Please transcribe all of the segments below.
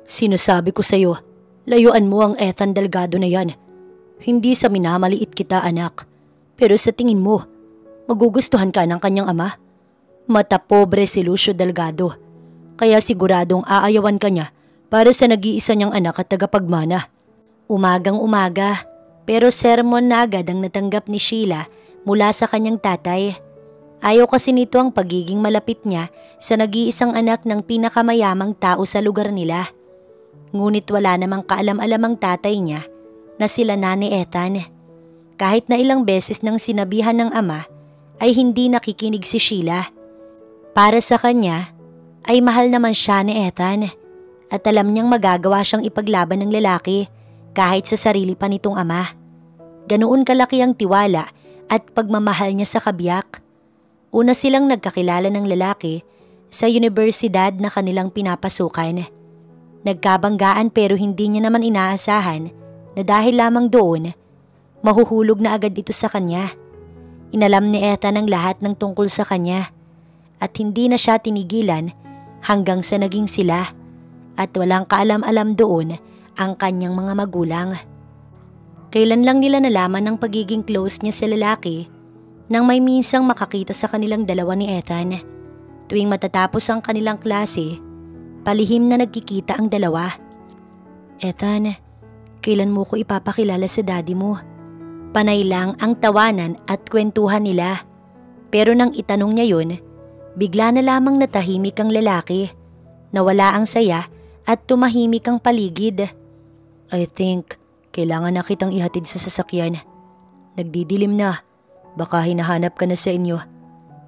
Sinasabi ko sa'yo, layuan mo ang Ethan Delgado na yan. Hindi sa minamaliit kita, anak. Pero sa tingin mo, magugustuhan ka ng kanyang ama? Mata pobre si Lucio Delgado. Kaya siguradong aayawan ka niya para sa nag-iisa niyang anak at tagapagmana. Umagang umaga, pero sermon na agad ang natanggap ni Sheila mula sa kanyang tatay. Ayaw kasi nito ang pagiging malapit niya sa nag-iisang anak ng pinakamayamang tao sa lugar nila. Ngunit wala namang kaalam-alam ang tatay niya na sila na ni Ethan. Kahit na ilang beses nang sinabihan ng ama ay hindi nakikinig si Sheila. Para sa kanya ay mahal naman siya ni Ethan at alam niyang magagawa siyang ipaglaban ng lalaki kahit sa sarili pa nitong ama. Ganoon kalaki ang tiwala at pagmamahal niya sa kabiyak. Una silang nagkakilala ng lalaki sa universidad na kanilang pinapasukan. Nagkabanggaan pero hindi niya naman inaasahan na dahil lamang doon, mahuhulog na agad ito sa kanya. Inalam ni Ethan ang lahat ng tungkol sa kanya at hindi na siya tinigilan hanggang sa naging sila at walang kaalam-alam doon ang kanyang mga magulang. Kailan lang nila nalaman ang pagiging close niya sa lalaki nang may minsang makakita sa kanilang dalawa ni Ethan. Tuwing matatapos ang kanilang klase, palihim na nagkikita ang dalawa. Ethan, kailan mo ko ipapakilala sa daddy mo? Panay lang ang tawanan at kwentuhan nila. Pero nang itanong niya yun, bigla na lamang natahimik ang lalaki. Nawala ang saya at tumahimik ang paligid. I think kailangan na kitang ihatid sa sasakyan. Nagdidilim na. Baka hinahanap ka na sa inyo.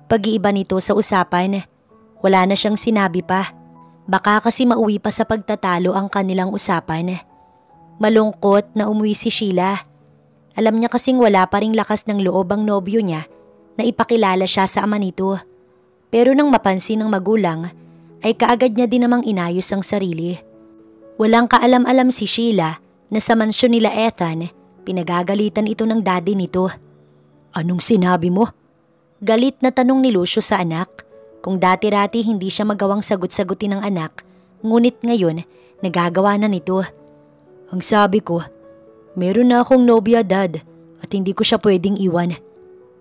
Pag-iiba nito sa usapan. Wala na siyang sinabi pa. Baka kasi mauwi pa sa pagtatalo ang kanilang usapan. Malungkot na umuwi si Sheila. Alam niya kasing wala pa ring lakas ng loob ang nobyo niya na ipakilala siya sa ama nito. Pero nang mapansin ng magulang, ay kaagad niya din namang inayos ang sarili. Walang kaalam-alam si Sheila na sa mansyon nila Ethan, pinagagalitan ito ng daddy nito. Anong sinabi mo? Galit na tanong ni Lucio sa anak. Kung dati-rati hindi siya magawang sagot-sagutin ng anak, ngunit ngayon nagagawa na nito. Ang sabi ko, meron na akong nobya dad at hindi ko siya pwedeng iwan.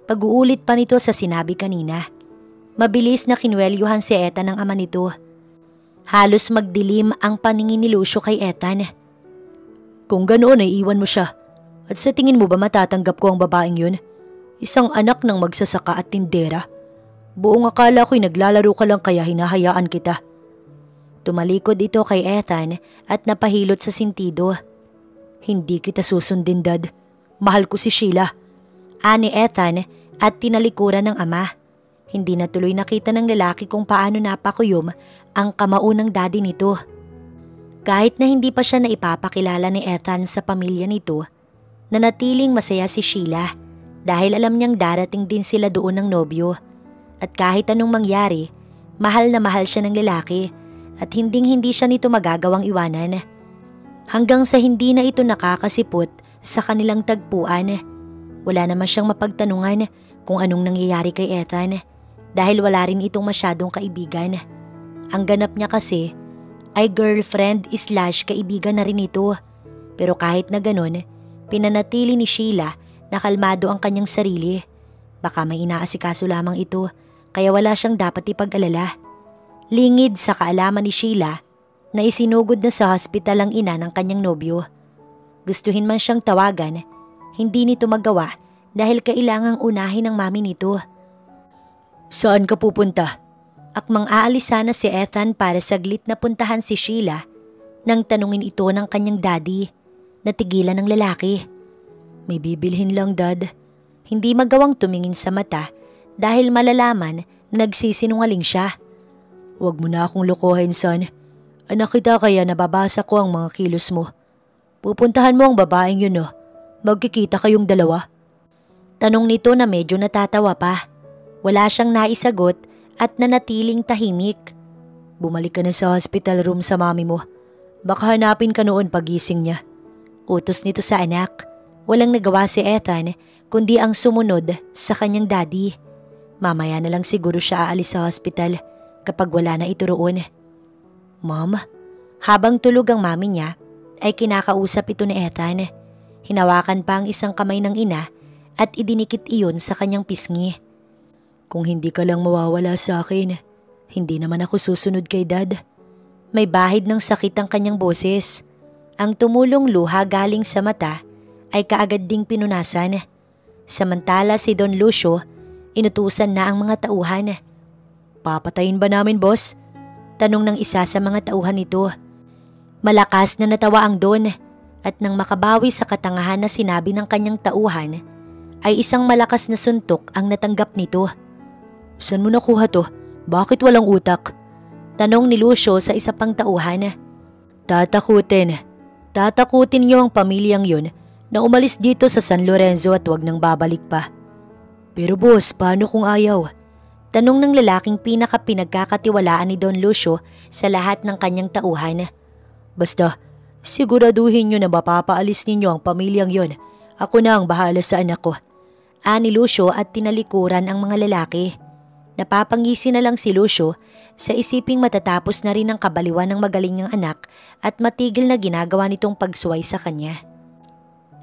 Pag-uulit pa nito sa sinabi kanina. Mabilis na kinwelyuhan si Ethan ng ama nito. Halos magdilim ang paningin ni Lucio kay Ethan. Kung ganoon ay iwan mo siya. At sa tingin mo ba matatanggap ko ang babaeng yun? Isang anak ng magsasaka at tindera. Buong akala ko'y naglalaro ka lang kaya hinahayaan kita. Tumalikod ito kay Ethan at napahilot sa sintido. Hindi kita susundin, dad. Mahal ko si Sheila. Ani Ethan at tinalikuran ng ama. Hindi na tuloy nakita ng lalaki kung paano napakuyom ang kamao ng daddy nito. Kahit na hindi pa siya naipapakilala ni Ethan sa pamilya nito, nanatiling masaya si Sheila dahil alam niyang darating din sila doon ng nobyo. At kahit anong mangyari, mahal na mahal siya ng lalaki at hinding-hindi siya nito magagawang iwanan. Hanggang sa hindi na ito nakakasipot sa kanilang tagpuan. Wala naman siyang mapagtanungan kung anong nangyayari kay Ethan dahil wala rin itong masyadong kaibigan. Ang ganap niya kasi ay girlfriend/kaibigan na rin ito. Pero kahit na ganun, pinanatili ni Sheila na kalmado ang kanyang sarili. Baka may inaasikaso lamang ito kaya wala siyang dapat ipag-alala. Lingid sa kaalaman ni Sheila na isinugod na sa hospital ang ina ng kanyang nobyo. Gustuhin man siyang tawagan, hindi nito magawa dahil kailangang unahin ng mami nito. Saan ka pupunta? Akmang aalis sana si Ethan para saglit na puntahan si Sheila nang tanungin ito ng kanyang daddy. Natigilan ng lalaki. May bibilhin lang, dad. Hindi magawang tumingin sa mata dahil malalaman na nagsisinungaling siya. Huwag mo na akong lokohin, son. Anak kita kaya nababasa ko ang mga kilos mo. Pupuntahan mo ang babaeng yun, oh. Magkikita kayong dalawa. Tanong nito na medyo natatawa pa. Wala siyang naisagot at nanatiling tahimik. Bumalik ka na sa hospital room sa mami mo. Baka hanapin ka noon pagising niya. Utos nito sa anak. Walang nagawa si Ethan kundi ang sumunod sa kanyang daddy. Mamaya na lang siguro siya aalis sa hospital kapag wala na ito roon. Mom, Habang tulog ang mami niya, ay kinakausap ito ni Ethan. Hinawakan pa ang isang kamay ng ina at idinikit iyon sa kanyang pisngi. Kung hindi ka lang mawawala sa akin, hindi naman ako susunod kay Dad. May bahid ng sakit ang kanyang boses. Ang tumulong luha galing sa mata ay kaagad ding pinunasan. Samantala si Don Lucio, inutusan na ang mga tauhan. Papatayin ba namin, boss? Tanong ng isa sa mga tauhan nito. Malakas na natawa ang Don at nang makabawi sa katangahan na sinabi ng kanyang tauhan, ay isang malakas na suntok ang natanggap nito. Saan mo nakuha to? Bakit walang utak? Tanong ni Lucio sa isa pang tauhan. Tatakutin niyo ang pamilyang yun na umalis dito sa San Lorenzo at wag nang babalik pa. Pero boss, paano kung ayaw? Tanong ng lalaking pinagkakatiwalaan ni Don Lucio sa lahat ng kanyang tauhan. Basta, siguraduhin nyo na mapapaalis ninyo ang pamilyang yon. Ako na ang bahala sa anak ko. Ani Lucio at tinalikuran ang mga lalaki. Napapangisi na lang si Lucio sa isiping matatapos na rin ang kabaliwan ng magaling niyang anak at matigil na ginagawa nitong pagsuway sa kanya.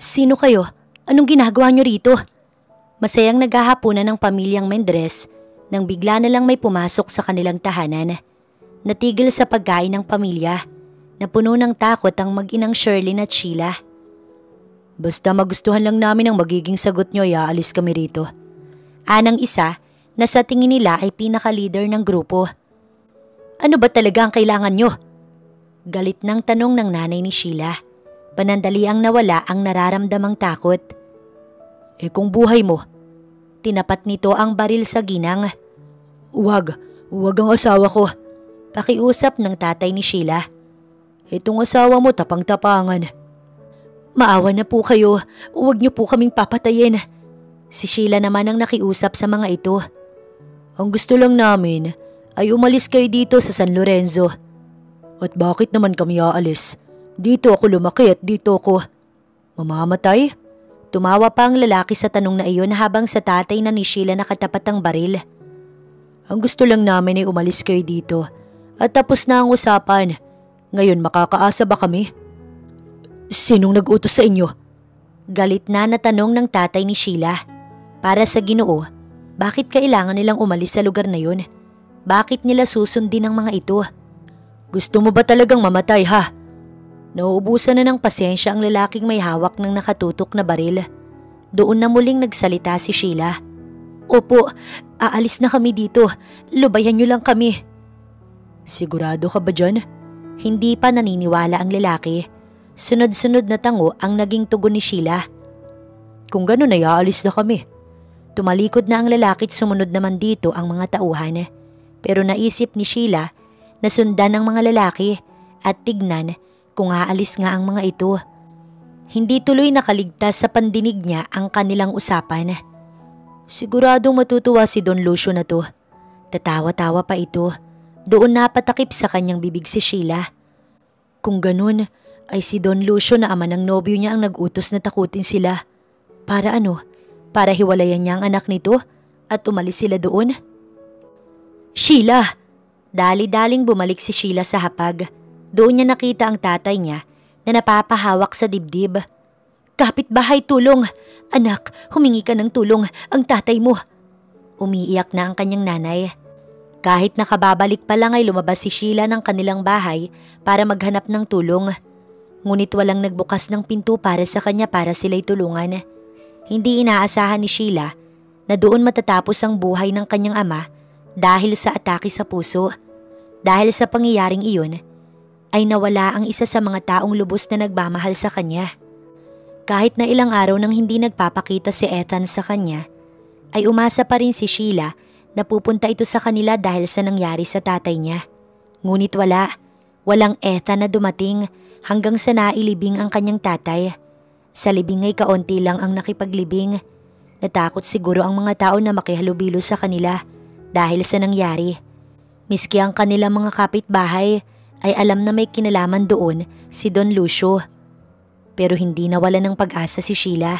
Sino kayo? Anong ginagawa niyo rito? Masayang naghahapunan ng pamilyang Mendres nang bigla na lang may pumasok sa kanilang tahanan. Natigil sa pagkain ng pamilya. Napuno ng takot ang mag-inang Sherlyn at Sheila. Basta magustuhan lang namin ang magiging sagot nyo, aalis kami rito. Anang isa na sa tingin nila ay pinaka-leader ng grupo. Ano ba talaga ang kailangan nyo? Galit ng tanong ng nanay ni Sheila. Panandali ang nawala ang nararamdamang takot. Kung buhay mo. Tinapat nito ang baril sa ginang. Wag ang asawa ko. Pakiusap ng tatay ni Sheila. Itong asawa mo tapang-tapangan. Maawa na po kayo, huwag niyo po kaming papatayin. Si Sheila naman ang nakiusap sa mga ito. Ang gusto lang namin ay umalis kayo dito sa San Lorenzo. At bakit naman kami aalis? Dito ako lumaki at dito ako mamamatay? Tumawa pa ang lalaki sa tanong na iyon habang sa tatay na ni Sheila nakatapat ang baril. Ang gusto lang namin ay umalis kayo dito at tapos na ang usapan. Ngayon makakaasa ba kami? Sinong nag-utos sa inyo? Galit na tanong ng tatay ni Sheila. Para sa Ginoo, bakit kailangan nilang umalis sa lugar na yun? Bakit nila susundin ang mga ito? Gusto mo ba talagang mamatay ha? Nauubusan na ng pasensya ang lalaking may hawak ng nakatutok na baril. Doon na muling nagsalita si Sheila. Opo, aalis na kami dito. Lubayan niyo lang kami. Sigurado ka ba dyan? Hindi pa naniniwala ang lalaki. Sunod-sunod na tango ang naging tugon ni Sheila. Kung gano'n ay aalis na kami. Tumalikod na ang lalaki at sumunod naman dito ang mga tauhan. Pero naisip ni Sheila na sundan ang mga lalaki at tignan kung aalis nga ang mga ito. Hindi tuloy nakaligtas sa pandinig niya ang kanilang usapan. Siguradong matutuwa si Don Lucio na to. Tatawa-tawa pa ito. Doon napatakip sa kanyang bibig si Sheila. Kung ganun, ay si Don Lucio na ama ng nobyo niya ang nag-utos na takutin sila. Para ano? Para hiwalayan niya ang anak nito at umalis sila doon? Sheila! Dali-daling bumalik si Sheila sa hapag. Doon niya nakita ang tatay niya na napapahawak sa dibdib. Kapitbahay, tulong! Anak, humingi ka ng tulong, ang tatay mo. Umiiyak na ang kanyang nanay. Kahit nakababalik pa lang ay lumabas si Sheila ng kanilang bahay para maghanap ng tulong. Ngunit walang nagbukas ng pinto para sa kanya para sila'y tulungan. Hindi inaasahan ni Sheila na doon matatapos ang buhay ng kanyang ama dahil sa atake sa puso. Dahil sa pangyayaring iyon, ay nawala ang isa sa mga taong lubos na nagmamahal sa kanya. Kahit na ilang araw nang hindi nagpapakita si Ethan sa kanya, ay umasa pa rin si Sheila na pupunta ito sa kanila dahil sa nangyari sa tatay niya. Ngunit walang Ethan na dumating hanggang sa nailibing ang kanyang tatay. Sa libing ay kaunti lang ang nakipaglibing. Natakot siguro ang mga tao na makihalubilo sa kanila dahil sa nangyari. Miski ang kanilang mga kapitbahay ay alam na may kinalaman doon si Don Lucio. Pero hindi nawala ng pag-asa si Sheila.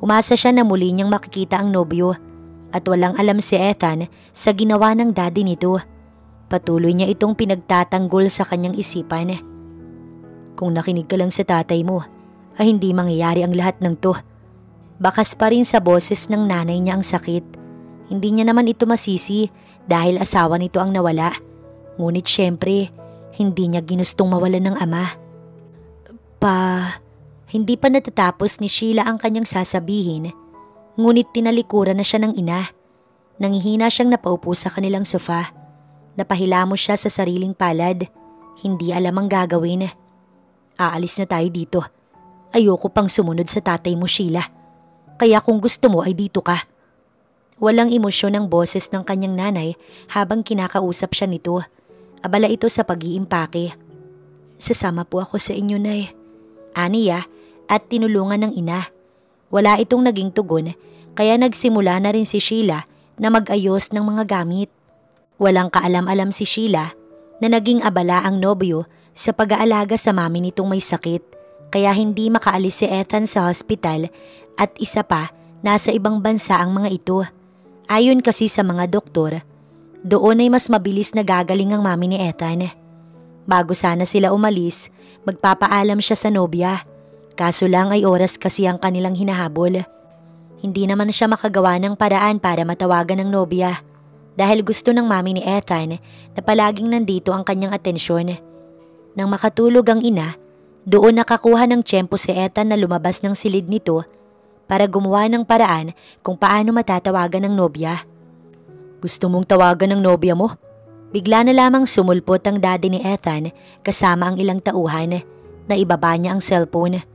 Umasa siya na muli niyang makikita ang nobyo at walang alam si Ethan sa ginawa ng daddy nito. Patuloy niya itong pinagtatanggol sa kanyang isipan. Kung nakinig ka lang sa tatay mo, ay hindi mangyayari ang lahat ng to. Bakas pa rin sa boses ng nanay niya ang sakit. Hindi niya naman ito masisi dahil asawa nito ang nawala. Ngunit syempre, hindi niya ginustong mawalan ng ama. Hindi pa natatapos ni Sheila ang kanyang sasabihin, ngunit tinalikuran na siya ng ina. Nangihina siyang napaupo sa kanilang sofa. Napahilamos siya sa sariling palad. Hindi alam ang gagawin. Aalis na tayo dito. Ayoko pang sumunod sa tatay mo, Sheila. Kaya kung gusto mo ay dito ka. Walang emosyon ang boses ng kanyang nanay habang kinakausap siya nito. Abala ito sa pag-iimpake. Sasama po ako sa inyo, Nay. Aniya at tinulungan ng ina. Wala itong naging tugon kaya nagsimula na rin si Sheila na mag-ayos ng mga gamit. Walang kaalam-alam si Sheila na naging abala ang nobyo sa pag-aalaga sa mami nitong may sakit kaya hindi makaalis si Ethan sa hospital at isa pa nasa ibang bansa ang mga ito. Ayon kasi sa mga doktor, doon ay mas mabilis na gagaling ang mami ni Ethan. Bago sana sila umalis, magpapaalam siya sa nobya. Kaso lang ay oras kasi ang kanilang hinahabol. Hindi naman siya makagawa ng paraan para matawagan ng nobya dahil gusto ng mami ni Ethan na palaging nandito ang kanyang atensyon. Nang makatulog ang ina, doon nakakuha ng tiyempo si Ethan na lumabas ng silid nito para gumawa ng paraan kung paano matatawagan ng nobya. Gusto mong tawagan ng nobya mo? Bigla na lamang sumulpot ang daddy ni Ethan kasama ang ilang tauhan na ibaba niya ang cellphone.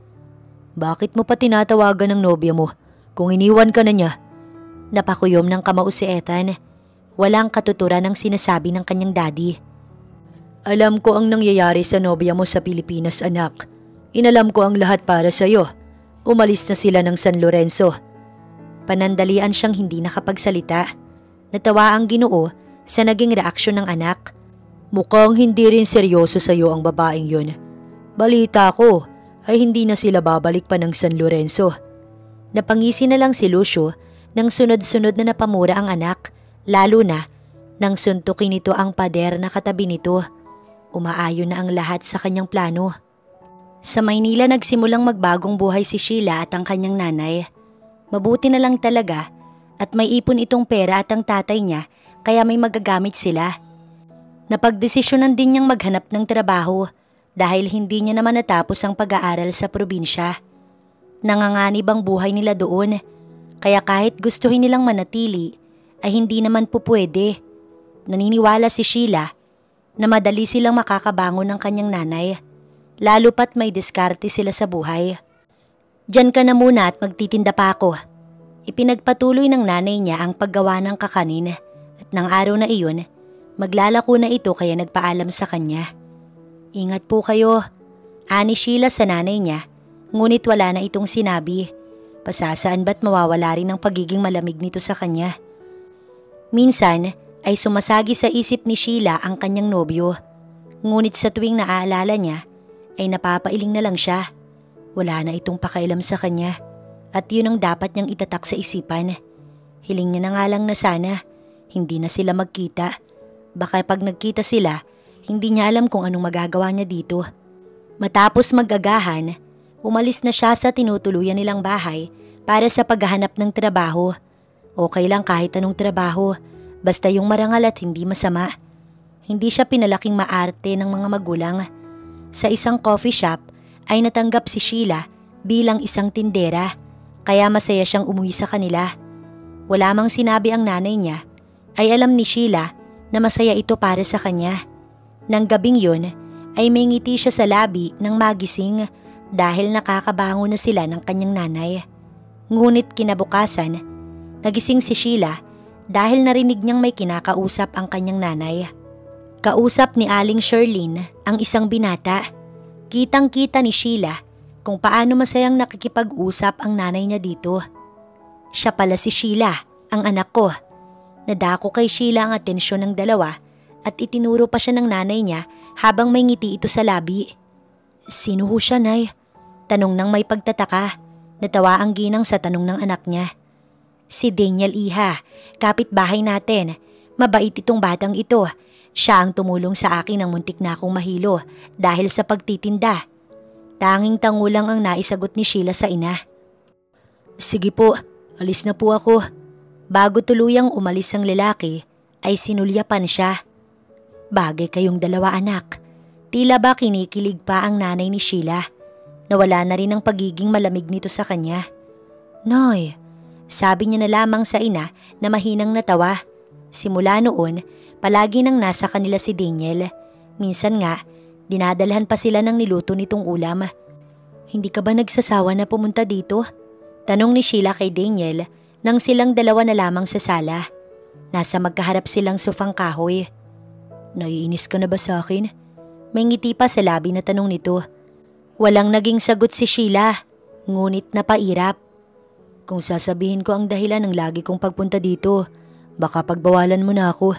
Bakit mo pa tinatawagan ng nobya mo kung iniwan ka na niya? Napakuyom ng kamao si Ethan. Walang katuturan ang sinasabi ng kanyang daddy. Alam ko ang nangyayari sa nobya mo sa Pilipinas, anak. Inalam ko ang lahat para sa'yo. Umalis na sila ng San Lorenzo. Panandalian siyang hindi nakapagsalita. Natawa ang Ginoo sa naging reaksyon ng anak. Mukhang hindi rin seryoso sa'yo ang babaeng yun. Balita ko ay hindi na sila babalik pa ng San Lorenzo. Napangisi na lang si Lucio nang sunod-sunod na napamura ang anak, lalo na nang suntukin nito ang pader na katabi nito. Umaayon na ang lahat sa kanyang plano. Sa Maynila nagsimulang magbagong buhay si Sheila at ang kanyang nanay. Mabuti na lang talaga at may ipon itong pera at ang tatay niya kaya may magagamit sila. Napagdesisyonan din niyang maghanap ng trabaho dahil hindi niya naman natapos ang pag-aaral sa probinsya. Nanganganib ang buhay nila doon, kaya kahit gustuhin nilang manatili ay hindi naman po pwede. Naniniwala si Sheila na madali silang makakabangon ng kanyang nanay, lalo pat may diskarte sila sa buhay. Diyan ka na muna at magtitinda pa ako. Ipinagpatuloy ng nanay niya ang paggawa ng kakanin at ng araw na iyon, maglalako na ito kaya nagpaalam sa kanya. Ingat po kayo, ani Sheila sa nanay niya, ngunit wala na itong sinabi. Pasasaan ba't mawawala rin ang pagiging malamig nito sa kanya? Minsan ay sumasagi sa isip ni Sheila ang kanyang nobyo, ngunit sa tuwing naaalala niya ay napapailing na lang siya. Wala na itong pakailam sa kanya at yun ang dapat niyang itatak sa isipan. Hiling niya na nga lang na sana hindi na sila magkita. Baka pag nagkita sila, hindi niya alam kung anong magagawa niya dito. Matapos mag-agahan, umalis na siya sa tinutuluyan nilang bahay para sa paghahanap ng trabaho. Okay lang kahit anong trabaho, basta yung marangal at hindi masama. Hindi siya pinalaking maarte ng mga magulang. Sa isang coffee shop ay natanggap si Sheila bilang isang tindera, kaya masaya siyang umuwi sa kanila. Wala mang sinabi ang nanay niya, ay alam ni Sheila na masaya ito para sa kanya. Nang gabing yun ay may ngiti siya sa labi nang magising dahil nakakabango na sila ng kanyang nanay. Ngunit kinabukasan, nagising si Sheila dahil narinig niyang may kinakausap ang kanyang nanay. Kausap ni Aling Sherlyn ang isang binata. Kitang-kita ni Sheila kung paano masayang nakikipag-usap ang nanay niya dito. Siya pala si Sheila, ang anak ko. Nadako kay Sheila ang atensyon ng dalawa at itinuro pa siya ng nanay niya habang may ngiti ito sa labi. Sino ho siya, Nay? Tanong ng may pagtataka. Natawa ang ginang sa tanong ng anak niya. Si Daniel, iha, kapitbahay natin. Mabait itong batang ito. Siya ang tumulong sa akin ng muntik na akong mahilo dahil sa pagtitinda. Tanging tango lang ang naisagot ni Sheila sa ina. Sige po, alis na po ako. Bago tuluyang umalis ang lalaki, ay sinulyapan siya. Bagay kayong dalawa anak. Tila ba kinikilig pa ang nanay ni Sheila. Nawala na rin ang pagiging malamig nito sa kanya. Noy, sabi niya na lamang sa ina na mahinang natawa. Simula noon, palagi nang nasa kanila si Daniel. Minsan nga, dinadalhan pa sila ng niluto nitong ulam. Hindi ka ba nagsasawa na pumunta dito? Tanong ni Sheila kay Daniel nang silang dalawa na lamang sa sala. Nasa magkaharap silang sofang kahoy. Naiinis ka na ba sa akin? May ngiti pa sa labi na tanong nito. Walang naging sagot si Sheila, ngunit napairap. Kung sasabihin ko ang dahilan ng lagi kong pagpunta dito, baka pagbawalan mo na ako.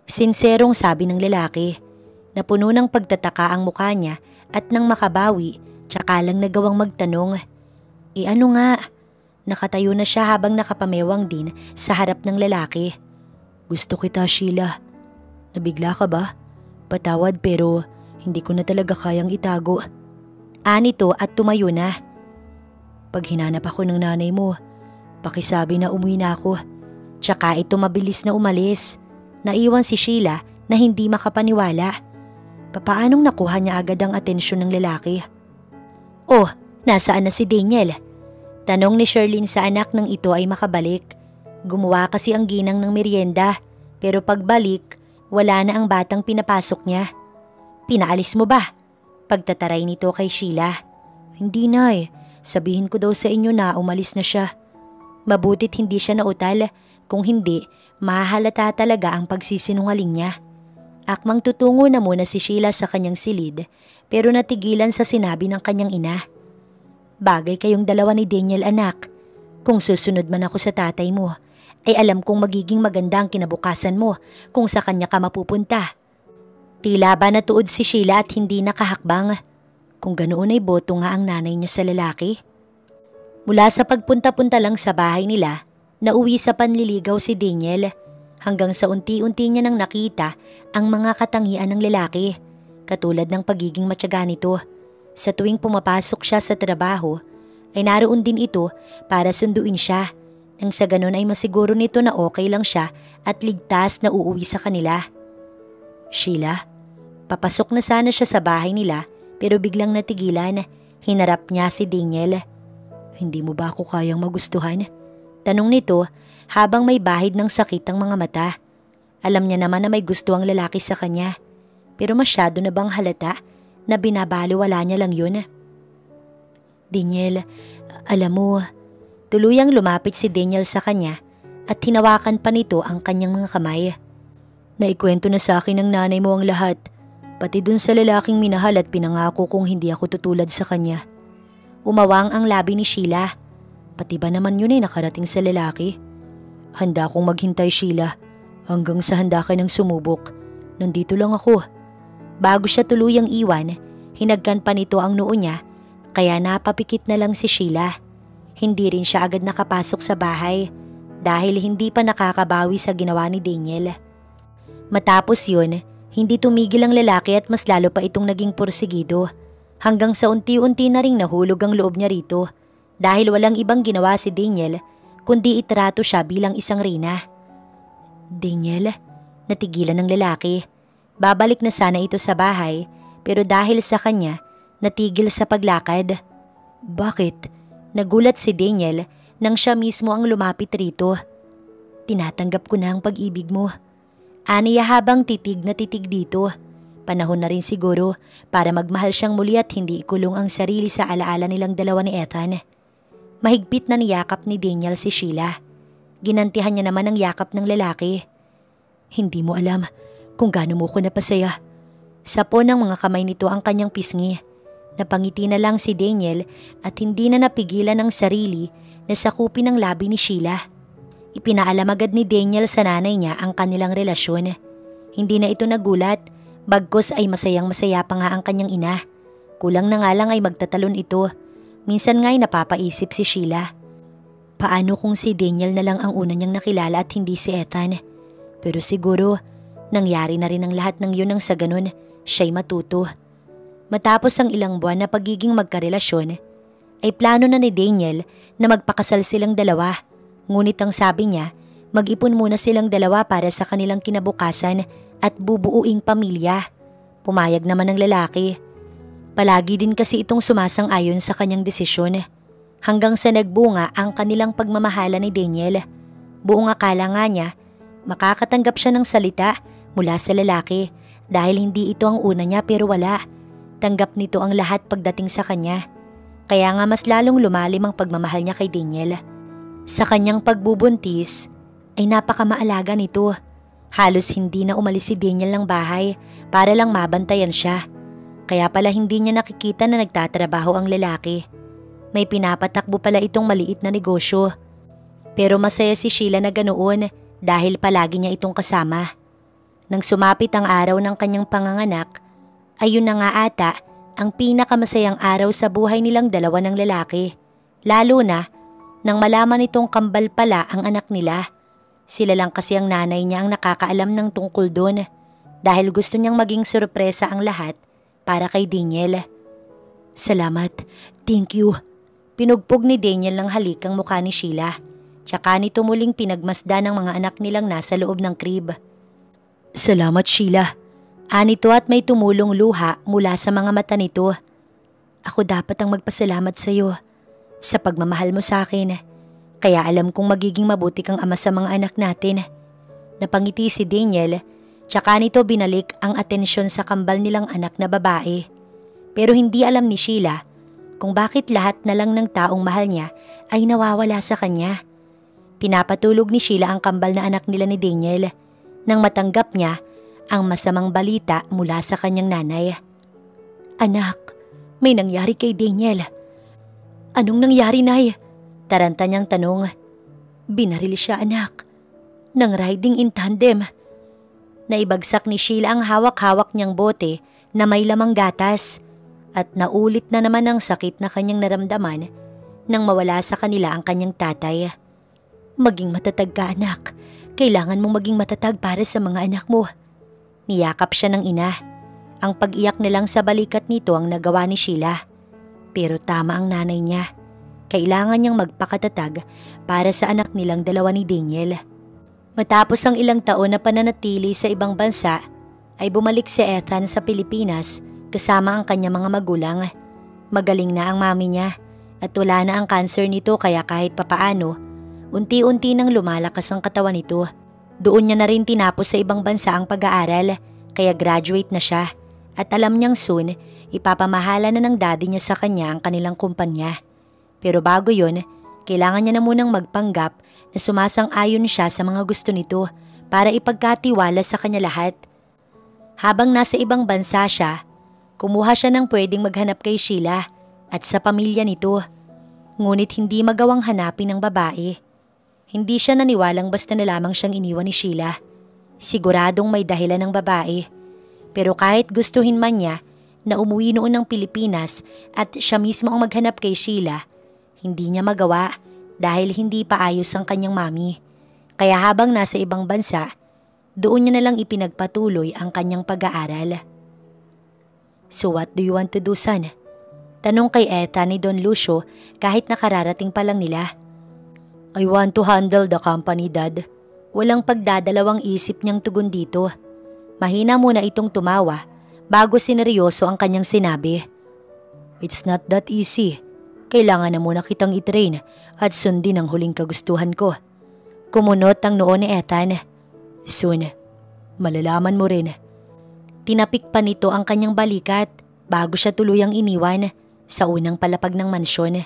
Sinserong sabi ng lalaki. Napuno ng pagtataka ang mukha niya at nang makabawi, tsaka lang nagawang magtanong. Ano nga? Nakatayo na siya habang nakapamewang din sa harap ng lalaki. Gusto kita, Sheila. Nabigla ka ba? Patawad pero hindi ko na talaga kayang itago. Anito at tumayo na. Pag hinanap ako ng nanay mo, pakisabi na umuwi na ako. Tsaka ito mabilis na umalis. Naiwan si Sheila na hindi makapaniwala. Papaanong nakuha niya agad ang atensyon ng lalaki? Oh, nasaan na si Daniel? Tanong ni Sherlyn sa anak nang ito ay makabalik. Gumawa kasi ang ginang ng merienda, pero pagbalik, wala na ang batang pinapasok niya. Pinaalis mo ba? Pagtataray nito kay Sheila. Hindi na eh. Sabihin ko daw sa inyo na umalis na siya. Mabutit hindi siya nautal. Kung hindi, mahalata talaga ang pagsisinungaling niya. Akmang tutungo na muna si Sheila sa kanyang silid pero natigilan sa sinabi ng kanyang ina. Bagay kayong dalawa ni Daniel anak. Kung susunod man ako sa tatay mo, ay alam kong magiging maganda ang kinabukasan mo kung sa kanya ka mapupunta. Tila ba natuod si Sheila at hindi nakahakbang? Kung ganoon ay boto nga ang nanay niya sa lalaki. Mula sa pagpunta-punta lang sa bahay nila, nauwi sa panliligaw si Daniel hanggang sa unti-unti niya nang nakita ang mga katangian ng lalaki, katulad ng pagiging matyaga nito. Sa tuwing pumapasok siya sa trabaho, ay naroon din ito para sunduin siya, nang sa ganon ay masiguro nito na okay lang siya at ligtas na uuwi sa kanila. Sheila, papasok na sana siya sa bahay nila pero biglang natigilan. Hinarap niya si Daniel. Hindi mo ba ako kayang magustuhan? Tanong nito habang may bahid ng sakit ang mga mata. Alam niya naman na may gusto ang lalaki sa kanya, pero masyado na bang halata na binabaliwala niya lang yun? Daniel, alam mo, tuluyang lumapit si Daniel sa kanya at hinawakan pa nito ang kanyang mga kamay. Naikwento na sa akin ng nanay mo ang lahat, pati dun sa lalaking minahal at pinangako kong hindi ako tutulad sa kanya. Umawang ang labi ni Sheila. Pati ba naman yun ay nakarating sa lalaki? Handa akong maghintay, Sheila, hanggang sa handa ka ng sumubok. Nandito lang ako. Bago siya tuluyang iwan, hinagkan pa nito ang noo niya, kaya napapikit na lang si Sheila. Hindi rin siya agad nakapasok sa bahay dahil hindi pa nakakabawi sa ginawa ni Daniel. Matapos yun, hindi tumigil ang lalaki at mas lalo pa itong naging porsigido, hanggang sa unti-unti na ring nahulog ang loob niya rito dahil walang ibang ginawa si Daniel kundi itrato siya bilang isang reyna. Daniel, natigilan ng lalaki. Babalik na sana ito sa bahay pero dahil sa kanya, natigil sa paglakad. Bakit? Nagulat si Daniel nang siya mismo ang lumapit rito. Tinatanggap ko na ang pag-ibig mo. Aniya habang titig na titig dito. Panahon na rin siguro para magmahal siyang muli at hindi ikulong ang sarili sa alaala nilang dalawa ni Ethan. Mahigpit na niyakap ni Daniel si Sheila. Ginantihan niya naman ang yakap ng lalaki. Hindi mo alam kung gaano mo ko napasaya. Sapo ng mga kamay nito ang kanyang pisngi. Napangiti na lang si Daniel at hindi na napigilan ang sarili na sakupin ang labi ni Sheila. Ipinaalam agad ni Daniel sa nanay niya ang kanilang relasyon. Hindi na ito nagulat, bagkus ay masayang-masaya pa nga ang kanyang ina. Kulang na nga lang ay magtatalon ito. Minsan nga'y napapaisip si Sheila. Paano kung si Daniel na lang ang una niyang nakilala at hindi si Ethan? Pero siguro, nangyari na rin ang lahat ng yun nang sa ganun, siya'y matuto. Matapos ang ilang buwan na pagiging magkarelasyon, ay plano na ni Daniel na magpakasal silang dalawa. Ngunit ang sabi niya, mag-ipon muna silang dalawa para sa kanilang kinabukasan at bubuuing pamilya. Pumayag naman ng lalaki. Palagi din kasi itong sumasang-ayon sa kanyang desisyon. Hanggang sa nagbunga ang kanilang pagmamahala ni Daniel. Buong akala nga niya, makakatanggap siya ng salita mula sa lalaki dahil hindi ito ang una niya pero wala. Tanggap nito ang lahat pagdating sa kanya. Kaya nga mas lalong lumalim ang pagmamahal niya kay Daniel. Sa kanyang pagbubuntis ay napakamaalaga nito. Halos hindi na umalis si Daniel ng bahay para lang mabantayan siya. Kaya pala hindi niya nakikita na nagtatrabaho ang lalaki. May pinapatakbo pala itong maliit na negosyo. Pero masaya si Sheila na ganoon dahil palagi niya itong kasama. Nang sumapit ang araw ng kanyang panganganak, ayun na nga ata ang pinakamasayang araw sa buhay nilang dalawa ng lalaki. Lalo na nang malaman itong kambal pala ang anak nila. Sila lang kasi ang nanay niya ang nakakaalam ng tungkol doon dahil gusto niyang maging sorpresa ang lahat para kay Daniel. Salamat, thank you. Pinugpog ni Daniel ng halik ang mukha ni Sheila. Tsaka nito muling pinagmasdan ng mga anak nilang nasa loob ng crib. Salamat Sheila. Anito at may tumulong luha mula sa mga mata nito. Ako dapat ang magpasalamat sa iyo sa pagmamahal mo sa akin. Kaya alam kong magiging mabuti kang ama sa mga anak natin. Napangiti si Daniel, tsaka nito binalik ang atensyon sa kambal nilang anak na babae. Pero hindi alam ni Sheila kung bakit lahat na lang ng taong mahal niya ay nawawala sa kanya. Pinapatulog ni Sheila ang kambal na anak nila ni Daniel nang matanggap niya ang masamang balita mula sa kanyang nanay. Anak, may nangyari kay Daniel. Anong nangyari, Nay? Taranta niyang tanong. Binaril siya, anak. Nang riding in tandem. Naibagsak ni Sheila ang hawak-hawak niyang bote na may lamang gatas at naulit na naman ang sakit na kanyang naramdaman nang mawala sa kanila ang kanyang tatay. Maging matatag ka, anak. Kailangan mong maging matatag para sa mga anak mo. Niyakap siya ng ina. Ang pag-iyak nilang sa balikat nito ang nagawa ni Sheila. Pero tama ang nanay niya. Kailangan niyang magpakatatag para sa anak nilang dalawa ni Daniel. Matapos ang ilang taon na pananatili sa ibang bansa, ay bumalik si Ethan sa Pilipinas kasama ang kanyang mga magulang. Magaling na ang mami niya at wala na ang cancer nito kaya kahit papaano, unti-unti nang lumalakas ang katawan nito. Doon niya na rin tinapos sa ibang bansa ang pag-aaral kaya graduate na siya at alam niyang soon ipapamahala na ng daddy niya sa kanya ang kanilang kumpanya. Pero bago yun, kailangan niya na munang magpanggap na sumasang-ayon siya sa mga gusto nito para ipagkatiwala sa kanya lahat. Habang nasa ibang bansa siya, kumuha siya ng pwedeng maghanap kay Sheila at sa pamilya nito. Ngunit hindi magawang hanapin ng babae. Hindi siya naniwalang basta na lamang siyang iniwan ni Sheila. Siguradong may dahilan ng babae. Pero kahit gustuhin man niya na umuwi noon ng Pilipinas at siya mismo ang maghanap kay Sheila, hindi niya magawa dahil hindi pa ayos ang kanyang mami. Kaya habang nasa ibang bansa, doon niya nalang ipinagpatuloy ang kanyang pag-aaral. So what do you want to do, son? Tanong kay Ethan ni Don Lucio kahit nakararating pa lang nila. I want to handle the company, Dad. Walang pagdadalawang isip niyang tugon dito. Mahina muna itong tumawa bago sineryoso ang kanyang sinabi. It's not that easy. Kailangan na muna kitang itrain at sundin ang huling kagustuhan ko. Kumunot ang noo ni Ethan. Soon, malalaman mo rin. Tinapik pa nito ang kanyang balikat bago siya tuluyang iniwan sa unang palapag ng mansyon.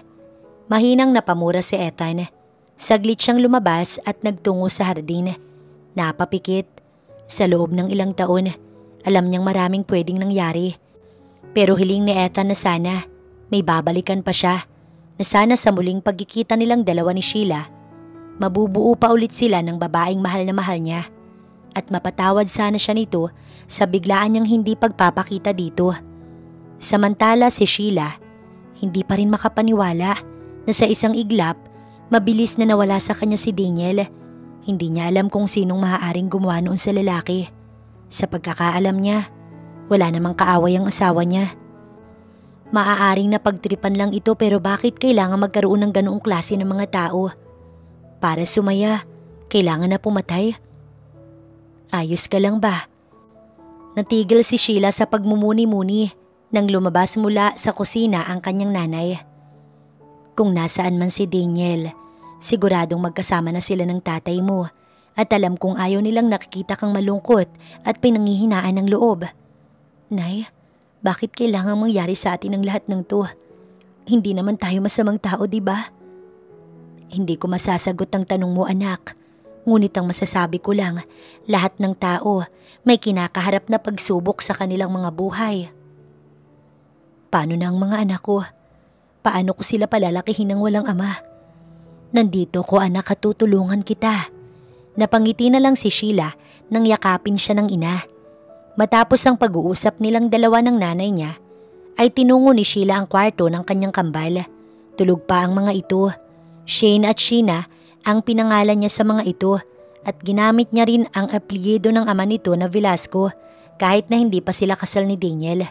Mahinang napamura si Ethan. Saglit siyang lumabas at nagtungo sa hardin. Napapikit. Sa loob ng ilang taon, alam niyang maraming pwedeng nangyari. Pero hiling ni Ethan na sana may babalikan pa siya. Na sana sa muling pagkikita nilang dalawa ni Sheila, mabubuo pa ulit sila ng babaeng mahal na mahal niya. At mapatawad sana siya nito sa biglaan niyang hindi pagpapakita dito. Samantala si Sheila, hindi pa rin makapaniwala na sa isang iglap, mabilis na nawala sa kanya si Daniel. Hindi niya alam kung sinong maaaring gumawa noon sa lalaki. Sa pagkakaalam niya, wala namang kaaway ang asawa niya. Maaaring napagtripan lang ito pero bakit kailangan magkaroon ng ganoong klase ng mga tao? Para sumaya, kailangan na pumatay? Ayos ka lang ba? Natigil si Sheila sa pagmumuni-muni nang lumabas mula sa kusina ang kanyang nanay. Kung nasaan man si Daniel, siguradong magkasama na sila ng tatay mo at alam kong ayaw nilang nakikita kang malungkot at pinanghihinaan ng loob. Nay, bakit kailangang mangyari sa atin ang lahat ng to? Hindi naman tayo masamang tao, di ba? Hindi ko masasagot ang tanong mo, anak. Ngunit ang masasabi ko lang, lahat ng tao may kinakaharap na pagsubok sa kanilang mga buhay. Paano na ang mga anak ko? Paano ko sila palalakihin ng walang ama? Nandito ko, anak, at tutulungan kita. Napangiti na lang si Sheila nang yakapin siya ng ina. Matapos ang pag-uusap nilang dalawa ng nanay niya, ay tinungo ni Sheila ang kwarto ng kanyang kambal. Tulog pa ang mga ito. Shane at Sheena ang pinangalan niya sa mga ito at ginamit niya rin ang apelyido ng ama nito na Velasco kahit na hindi pa sila kasal ni Daniel.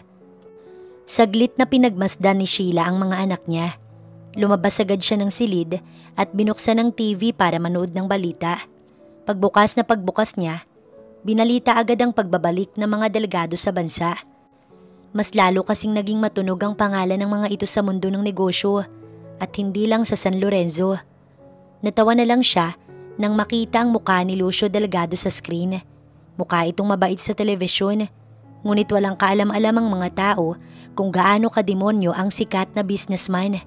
Saglit na pinagmasdan ni Sheila ang mga anak niya. Lumabas agad siya ng silid at binuksan ng TV para manood ng balita. Pagbukas niya, binalita agad ang pagbabalik ng mga delegado sa bansa. Mas lalo kasing naging matunog ang pangalan ng mga ito sa mundo ng negosyo at hindi lang sa San Lorenzo. Natawa na lang siya nang makita ang mukha ni Lucio Delgado sa screen. Mukha itong mabait sa telebisyon, ngunit walang kaalam-alam ang mga tao kung gaano kademonyo ang sikat na businessman.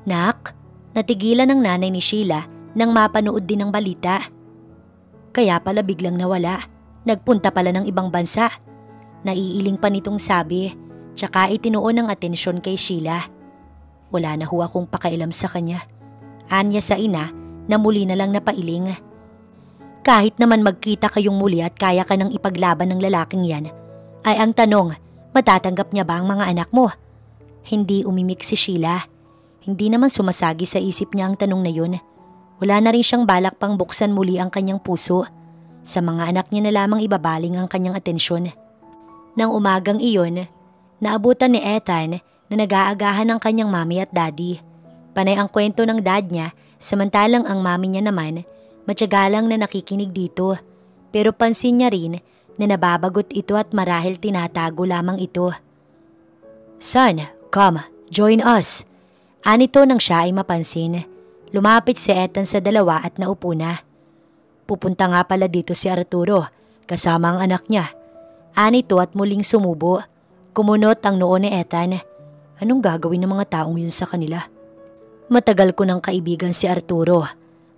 Nak, natigilan ng nanay ni Sheila nang mapanood din ng balita. Kaya pala biglang nawala, nagpunta pala ng ibang bansa. Naiiling pa nitong sabi, tsaka itinuon ng atensyon kay Sheila. Wala na ho akong pakailam sa kanya. Anya sa ina na muli na lang napailing. Kahit naman magkita kayong muli at kaya ka nang ipaglaban ng lalaking yan, ay ang tanong, matatanggap niya ba ang mga anak mo? Hindi umimik si Sheila. Hindi naman sumasagi sa isip niya ang tanong na yun. Wala na rin siyang balak pang buksan muli ang kanyang puso. Sa mga anak niya na lamang ibabaling ang kanyang atensyon. Nang umagang iyon, naabutan ni Ethan na nag-aagahan ng kanyang mami at daddy. Panay ang kwento ng dad niya, samantalang ang mami niya naman, matyaga lang na nakikinig dito. Pero pansin niya rin na nababagot ito at marahil tinatago lamang ito. Son, come, join us. Anito nang siya ay mapansin. Lumapit si Ethan sa dalawa at naupo na. Pupunta nga pala dito si Arturo, kasama ang anak niya. Anito at muling sumubo. Kumunot ang noo ni Ethan. Anong gagawin ng mga taong yun sa kanila? Matagal ko ng kaibigan si Arturo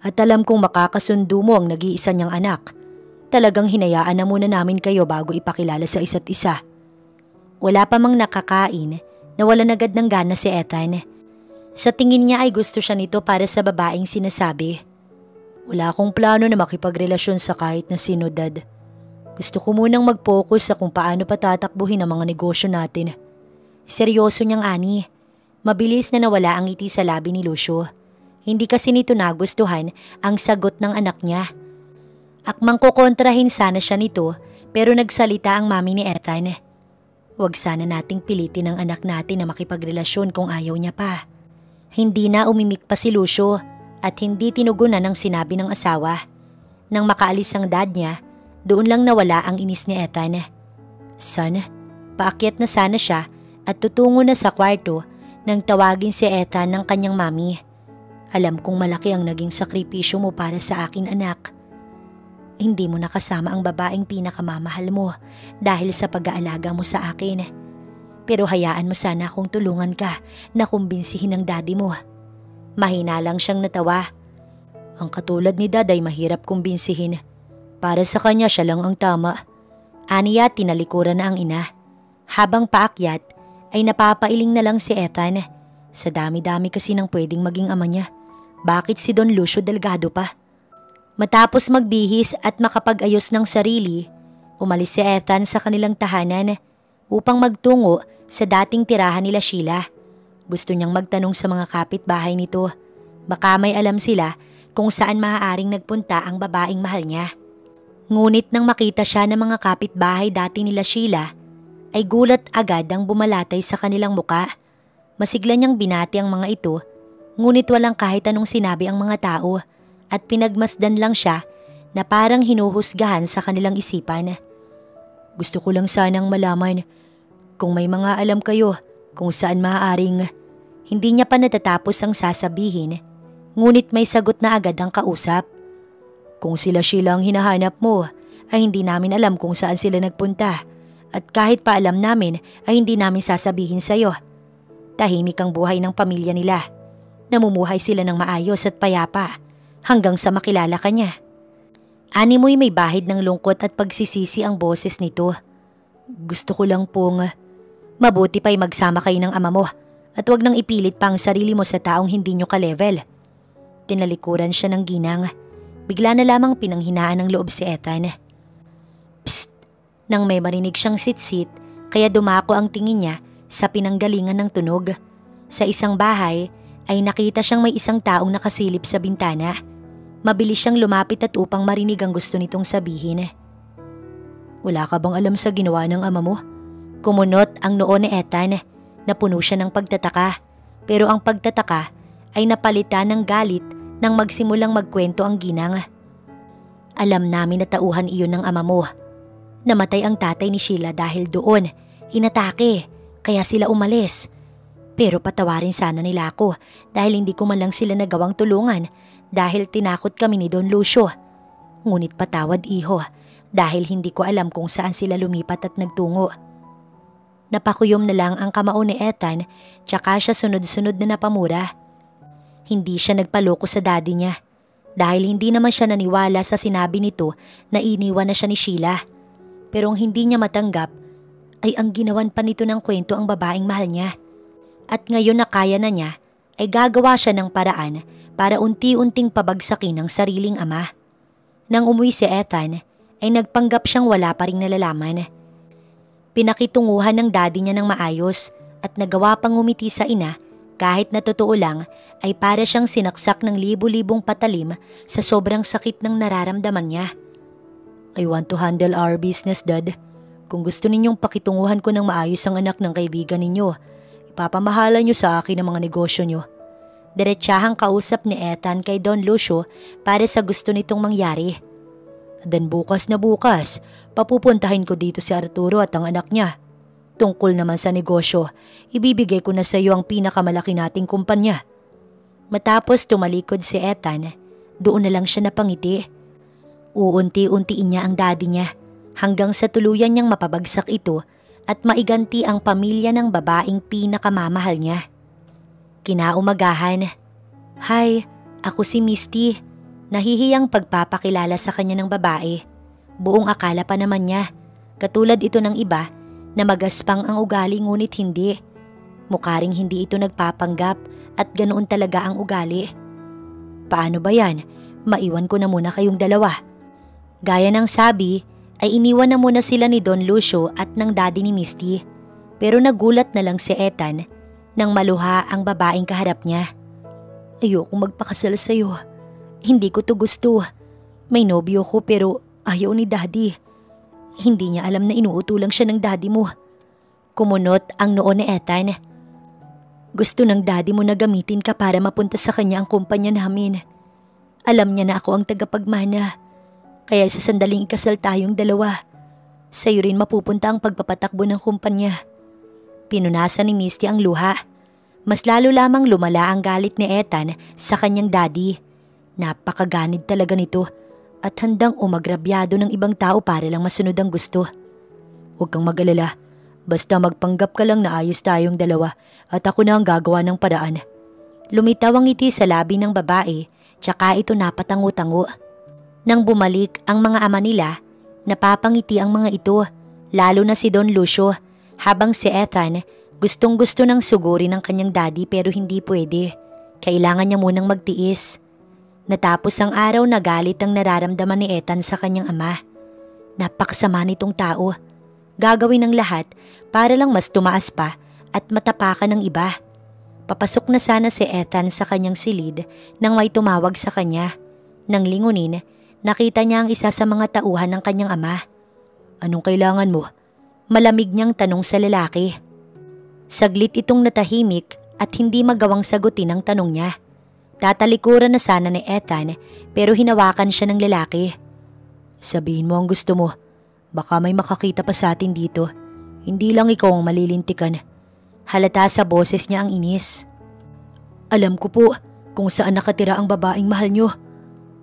at alam kong makakasundo mo ang nag-iisa niyang anak. Talagang hinayaan na muna namin kayo bago ipakilala sa isa't isa. Wala pa mang nakakain, nawalan agad ng gana si Ethan. Sa tingin niya ay gusto siya nito para sa babaeng sinasabi. Wala akong plano na makipagrelasyon sa kahit na sino, Dad. Gusto ko munang mag-focus sa kung paano patatakbuhin ang mga negosyo natin. Seryoso niyang ani. Mabilis na nawala ang ngiti sa labi ni Lucio. Hindi kasi nito nagustuhan ang sagot ng anak niya. Akmang kukontrahin sana siya nito pero nagsalita ang mami ni Ethan. Huwag sana nating pilitin ang anak natin na makipagrelasyon kung ayaw niya pa. Hindi na umimik pa si Lucio at hindi tinugunan ang sinabi ng asawa. Nang makaalis ang dad niya, doon lang nawala ang inis ni Ethan. Son, paakyat na sana siya at tutungo na sa kwarto nang tawagin si Ethan ng kanyang mami. Alam kong malaki ang naging sakripisyo mo para sa akin, anak. Hindi mo nakasama ang babaeng pinakamamahal mo dahil sa pag-aalaga mo sa akin. Pero hayaan mo sana akong tulungan ka na kumbinsihin ng daddy mo. Mahina lang siyang natawa. Ang katulad ni dad ay mahirap kumbinsihin. Para sa kanya siya lang ang tama. Aniya tinalikuran na ang ina. Habang paakyat ay napapailing na lang si Ethan. Sa dami-dami kasi ng pwedeng maging ama niya. Bakit si Don Lucio Delgado pa? Matapos magbihis at makapag-ayos ng sarili, umalis si Ethan sa kanilang tahanan upang magtungo sa dating tirahan nila Sheila. Gusto niyang magtanong sa mga kapitbahay nito. Baka may alam sila kung saan maaaring nagpunta ang babaeng mahal niya. Ngunit nang makita siya ng mga kapitbahay dati nila Sheila, ay gulat agad ang bumalatay sa kanilang muka. Masigla niyang binati ang mga ito, ngunit walang kahit anong sinabi ang mga tao at pinagmasdan lang siya na parang hinuhusgahan sa kanilang isipan. Gusto ko lang sanang malaman kung may mga alam kayo kung saan maaaring. Hindi niya pa natatapos ang sasabihin, ngunit may sagot na agad ang kausap. Kung sila Sheila ang hinahanap mo, ay hindi namin alam kung saan sila nagpunta. At kahit pa alam namin ay hindi namin sasabihin sa'yo. Tahimik ang buhay ng pamilya nila. Namumuhay sila ng maayos at payapa hanggang sa makilala ka niya. Animoy may bahid ng lungkot at pagsisisi ang boses nito. Gusto ko lang pong mabuti pa'y magsama kayo ng ama mo at wag nang ipilit pa ang sarili mo sa taong hindi nyo ka-level. Tinalikuran siya ng ginang. Bigla na lamang pinanghinaan ng loob si Ethan. Psst! Nang may marinig siyang sit-sit, kaya dumako ang tingin niya sa pinanggalingan ng tunog. Sa isang bahay ay nakita siyang may isang taong nakasilip sa bintana. Mabilis siyang lumapit at upang marinig ang gusto nitong sabihin. Wala ka bang alam sa ginawa ng ama mo? Kumunot ang noo ni Ethan. Napuno siya ng pagtataka. Pero ang pagtataka ay napalitan ng galit nang magsimulang magkwento ang ginang. Alam namin na tauhan iyon ng ama mo. Namatay ang tatay ni Sheila dahil doon. Inatake, kaya sila umalis. Pero patawarin sana nila ako dahil hindi ko man lang sila nagawang tulungan dahil tinakot kami ni Don Lucio. Ngunit patawad iho dahil hindi ko alam kung saan sila lumipat at nagtungo. Napakuyom na lang ang kamao ni Ethan tsaka siya sunod-sunod na napamura. Hindi siya nagpaloko sa daddy niya dahil hindi naman siya naniwala sa sinabi nito na iniwan na siya ni Sheila. Pero ang hindi niya matanggap ay ang ginawan pa nito ng kwento ang babaeng mahal niya. At ngayon na kaya na niya ay gagawa siya ng paraan para unti-unting pabagsakin ang sariling ama. Nang umuwi si Ethan ay nagpanggap siyang wala pa ring nalalaman. Pinakitunguhan ng daddy niya ng maayos at nagawa pang ngumiti sa ina kahit na totoo lang ay para siyang sinaksak ng libu-libong patalim sa sobrang sakit ng nararamdaman niya. I want to handle our business, Dad. Kung gusto ninyong pakitunguhan ko ng maayos ang anak ng kaibigan ninyo, ipapamahala nyo sa akin ang mga negosyo nyo. Diretsahang kausap ni Ethan kay Don Lucio para sa gusto nitong mangyari. Dan bukas na bukas, papupuntahin ko dito si Arturo at ang anak niya. Tungkol naman sa negosyo, ibibigay ko na sa iyo ang pinakamalaki nating kumpanya. Matapos tumalikod si Ethan, doon na lang siya napangiti. Uunti-untiin niya ang daddy niya hanggang sa tuluyan niyang mapabagsak ito at maiganti ang pamilya ng babaeng pinakamamahal niya. Kinaumagahan. Hi, ako si Misty. Nahihiyang pagpapakilala sa kanya ng babae. Buong akala pa naman niya. Katulad ito ng iba na magaspang ang ugali ngunit hindi. Mukha ring hindi ito nagpapanggap at ganoon talaga ang ugali. Paano ba yan? Maiwan ko na muna kayong dalawa. Gaya ng sabi, ay iniwan na muna sila ni Don Lucio at ng daddy ni Misty. Pero nagulat na lang si Ethan nang maluha ang babaeng kaharap niya. Ayokong magpakasal sa'yo. Hindi ko to gusto. May nobyo ko pero ayaw ni daddy. Hindi niya alam na inuutulang siya ng daddy mo. Kumunot ang noo ni Ethan. Gusto ng daddy mo na gamitin ka para mapunta sa kanya ang kumpanya namin. Alam niya na ako ang tagapagmana. Kaya sa sandaling ikasal tayong dalawa, sa'yo rin mapupunta ang pagpapatakbo ng kumpanya. Pinunasan ni Misty ang luha. Mas lalo lamang lumala ang galit ni Ethan sa kanyang daddy. Napakaganid talaga nito at handang umagrabyado ng ibang tao para lang masunod ang gusto. Huwag kang mag-alala. Basta magpanggap ka lang na ayos tayong dalawa at ako na ang gagawa ng paraan. Lumitaw ang ngiti sa labi ng babae tsaka ito napatango-tango. Nang bumalik ang mga ama nila, napapangiti ang mga ito, lalo na si Don Lucio, habang si Ethan gustong-gusto nang sugurin ng kanyang daddy pero hindi pwede. Kailangan niya munang magtiis. Natapos ang araw na galit ang nararamdaman ni Ethan sa kanyang ama. Napakasama nitong tao. Gagawin ng lahat para lang mas tumaas pa at matapakan ng iba. Papasok na sana si Ethan sa kanyang silid nang may tumawag sa kanya. Nang lingunin, nakita niya ang isa sa mga tauhan ng kanyang ama. Anong kailangan mo? Malamig niyang tanong sa lalaki. Saglit itong natahimik at hindi magawang sagutin ang tanong niya. Tatalikuran na sana ni Ethan pero hinawakan siya ng lalaki. Sabihin mo ang gusto mo. Baka may makakita pa sa atin dito. Hindi lang ikaw ang malilintikan. Halata sa boses niya ang inis. Alam ko po kung saan nakatira ang babaeng mahal niyo.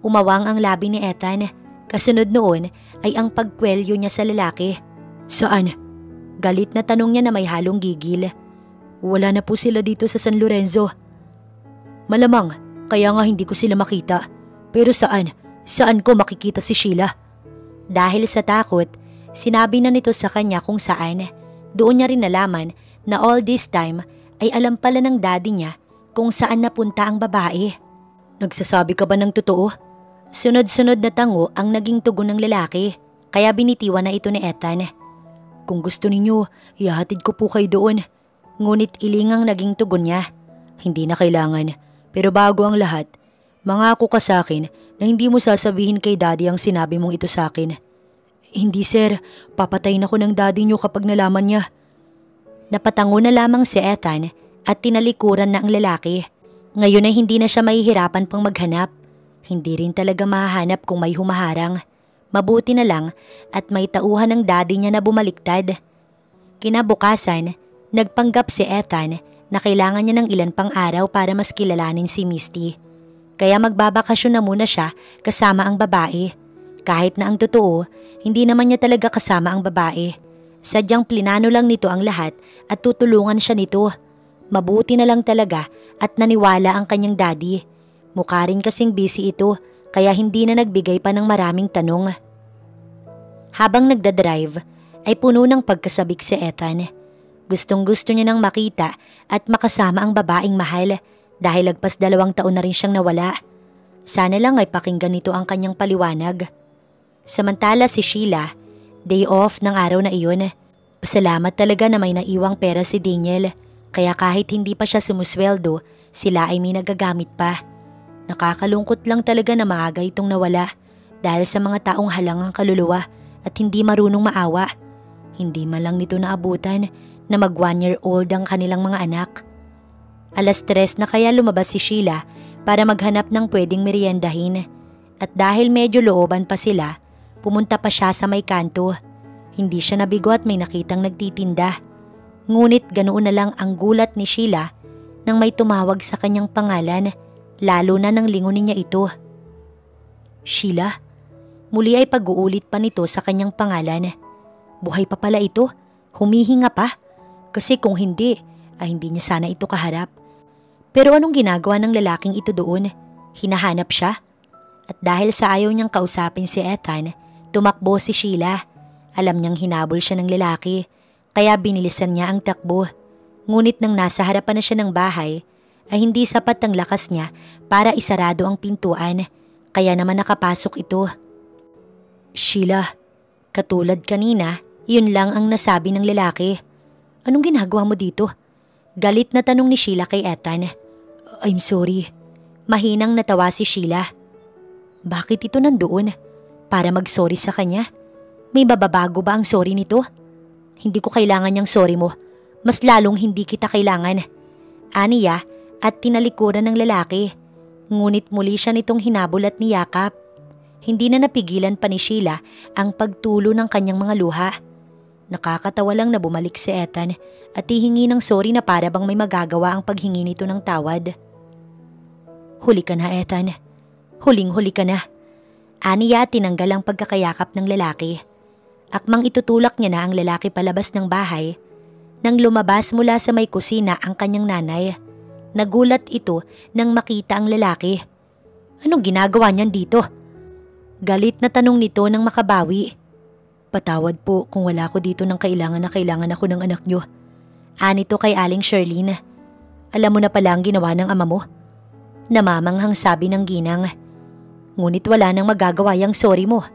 Umawang ang labi ni Ethan. Kasunod noon ay ang pagkwelyo niya sa lalaki. Saan? Galit na tanong niya na may halong gigil. Wala na po sila dito sa San Lorenzo. Malamang, kaya nga hindi ko sila makita. Pero saan? Saan ko makikita si Sheila? Dahil sa takot, sinabi na nito sa kanya kung saan. Doon niya rin nalaman na all this time ay alam pala ng daddy niya kung saan napunta ang babae. Nagsasabi ka ba ng totoo? Sunod-sunod na tango ang naging tugon ng lalaki, kaya binitiwan na ito ni Ethan. Kung gusto ninyo, ihahatid ko po kayo doon. Ngunit iling ang naging tugon niya. Hindi na kailangan, pero bago ang lahat, mangako ka sa akin na hindi mo sasabihin kay daddy ang sinabi mong ito sa akin. Hindi sir, papatayin ako ng daddy niyo kapag nalaman niya. Napatango na lamang si Ethan at tinalikuran na ang lalaki. Ngayon ay hindi na siya mahihirapan pang maghanap. Hindi rin talaga mahahanap kung may humaharang. Mabuti na lang at may tauhan ng daddy niya na bumaliktad. Kinabukasan, nagpanggap si Ethan na kailangan niya ng ilan pang araw para mas kilalanin si Misty. Kaya magbabakasyon na muna siya kasama ang babae. Kahit na ang totoo, hindi naman niya talaga kasama ang babae. Sadyang plinano lang nito ang lahat at tutulungan siya nito. Mabuti na lang talaga at naniwala ang kanyang daddy. Mukha rin kasing busy ito kaya hindi na nagbigay pa ng maraming tanong. Habang nagdadrive ay puno ng pagkasabik si Ethan. Gustong-gusto niya nang makita at makasama ang babaeng mahal dahil lagpas 2 taon na rin siyang nawala. Sana lang ay pakinggan nito ang kanyang paliwanag. Samantala si Sheila, day off ng araw na iyon. Pasalamat talaga na may naiwang pera si Daniel kaya kahit hindi pa siya sumusweldo, sila ay may nagagamit pa. Nakakalungkot lang talaga na maaga itong nawala dahil sa mga taong halangang kaluluwa at hindi marunong maawa. Hindi man lang nito naabutan na mag 1-year-old ang kanilang mga anak. 3:00 na kaya lumabas si Sheila para maghanap ng pwedeng meriendahin at dahil medyo looban pa sila, pumunta pa siya sa may kanto. Hindi siya nabigo at may nakitang nagtitinda. Ngunit ganoon na lang ang gulat ni Sheila nang may tumawag sa kanyang pangalan. Lalo na nang lingunin niya ito. Sheila? Muli ay pag-uulit pa nito sa kanyang pangalan. Buhay pa pala ito? Humihinga pa? Kasi kung hindi, ay hindi niya sana ito kaharap. Pero anong ginagawa ng lalaking ito doon? Hinahanap siya? At dahil sa ayaw niyang kausapin si Ethan, tumakbo si Sheila. Alam niyang hinabol siya ng lalaki, kaya binilisan niya ang takbo. Ngunit nang nasa harapan na siya ng bahay, ay hindi sapat ang lakas niya para isarado ang pintuan, kaya naman nakapasok ito. Sheila, katulad kanina, yun lang ang nasabi ng lalaki. Anong ginagawa mo dito? Galit na tanong ni Sheila kay Ethan. I'm sorry. Mahinang natawa si Sheila. Bakit ito nandoon? Para mag-sorry sa kanya? May bababago ba ang sorry nito? Hindi ko kailangan niyang sorry mo. Mas lalong hindi kita kailangan. Aniya, at tinalikuran ng lalaki. Ngunit muli siya nitong hinabol at niyakap. Hindi na napigilan pa ni Sheila ang pagtulo ng kanyang mga luha. Nakakatawa lang na bumalik si Ethan at hihingi ng sorry na para bang may magagawa ang paghingi nito ng tawad. Huli ka na, Ethan. Huling-huli ka na. Aniya tinanggal ang pagkakayakap ng lalaki. Akmang itutulak niya na ang lalaki palabas ng bahay. Nang lumabas mula sa may kusina ang kanyang nanay, nagulat ito nang makita ang lalaki. Anong ginagawa niyan dito? Galit na tanong nito nang makabawi. Patawad po kung wala ko dito nang kailangan na kailangan ako ng anak niyo. Anito kay Aling Sherlyn. Alam mo na pala ang ginawa ng ama mo? Namamanghang sabi ng ginang. Ngunit wala nang magagawa yang sorry mo.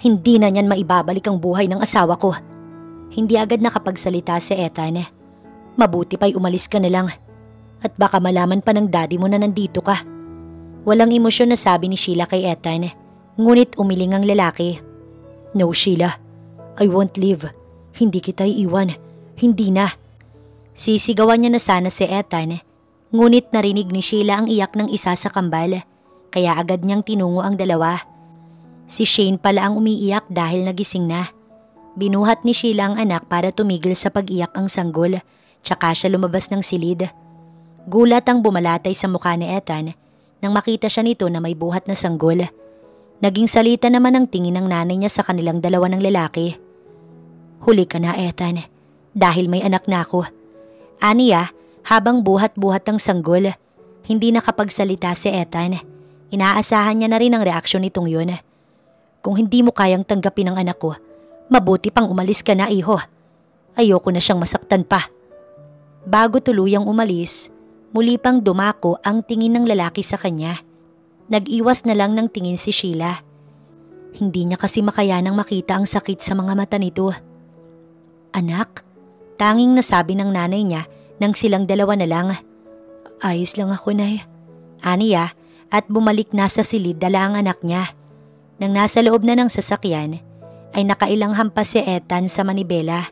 Hindi na niyan maibabalik ang buhay ng asawa ko. Hindi agad nakapagsalita si Ethan. Mabuti pa'y umalis ka na lang. At baka malaman pa ng daddy mo na nandito ka. Walang emosyon na sabi ni Sheila kay Ethan. Ngunit umiling ang lalaki. No, Sheila. I won't leave. Hindi kita iiwan. Hindi na. Sisigawan niya na sana si Ethan, ngunit narinig ni Sheila ang iyak ng isa sa kambal, kaya agad niyang tinungo ang dalawa. Si Shane pala ang umiiyak dahil nagising na. Binuhat ni Sheila ang anak para tumigil sa pag-iyak ang sanggol, tsaka siya lumabas ng silid. Gulat ang bumalatay sa mukha ni Ethan nang makita siya nito na may buhat na sanggol. Naging salita naman ang tingin ng nanay niya sa kanilang dalawa ng lalaki. Huli ka na, Ethan, dahil may anak na ako. Aniya, habang buhat-buhat ang sanggol, hindi nakapagsalita si Ethan. Inaasahan niya na rin ang reaksyon nitong yun. Kung hindi mo kayang tanggapin ang anak ko, mabuti pang umalis ka na, iho. Ayoko na siyang masaktan pa. Bago tuluyang umalis, muli pang dumako ang tingin ng lalaki sa kanya. Nag-iwas na lang ng tingin si Sheila. Hindi niya kasi makayanang makita ang sakit sa mga mata nito. Anak, tanging nasabi ng nanay niya nang silang dalawa na lang. Ayos lang ako, Nay. Aniya, at bumalik na sa silid dala ang anak niya. Nang nasa loob na ng sasakyan, ay nakailang hampas si Ethan sa manibela.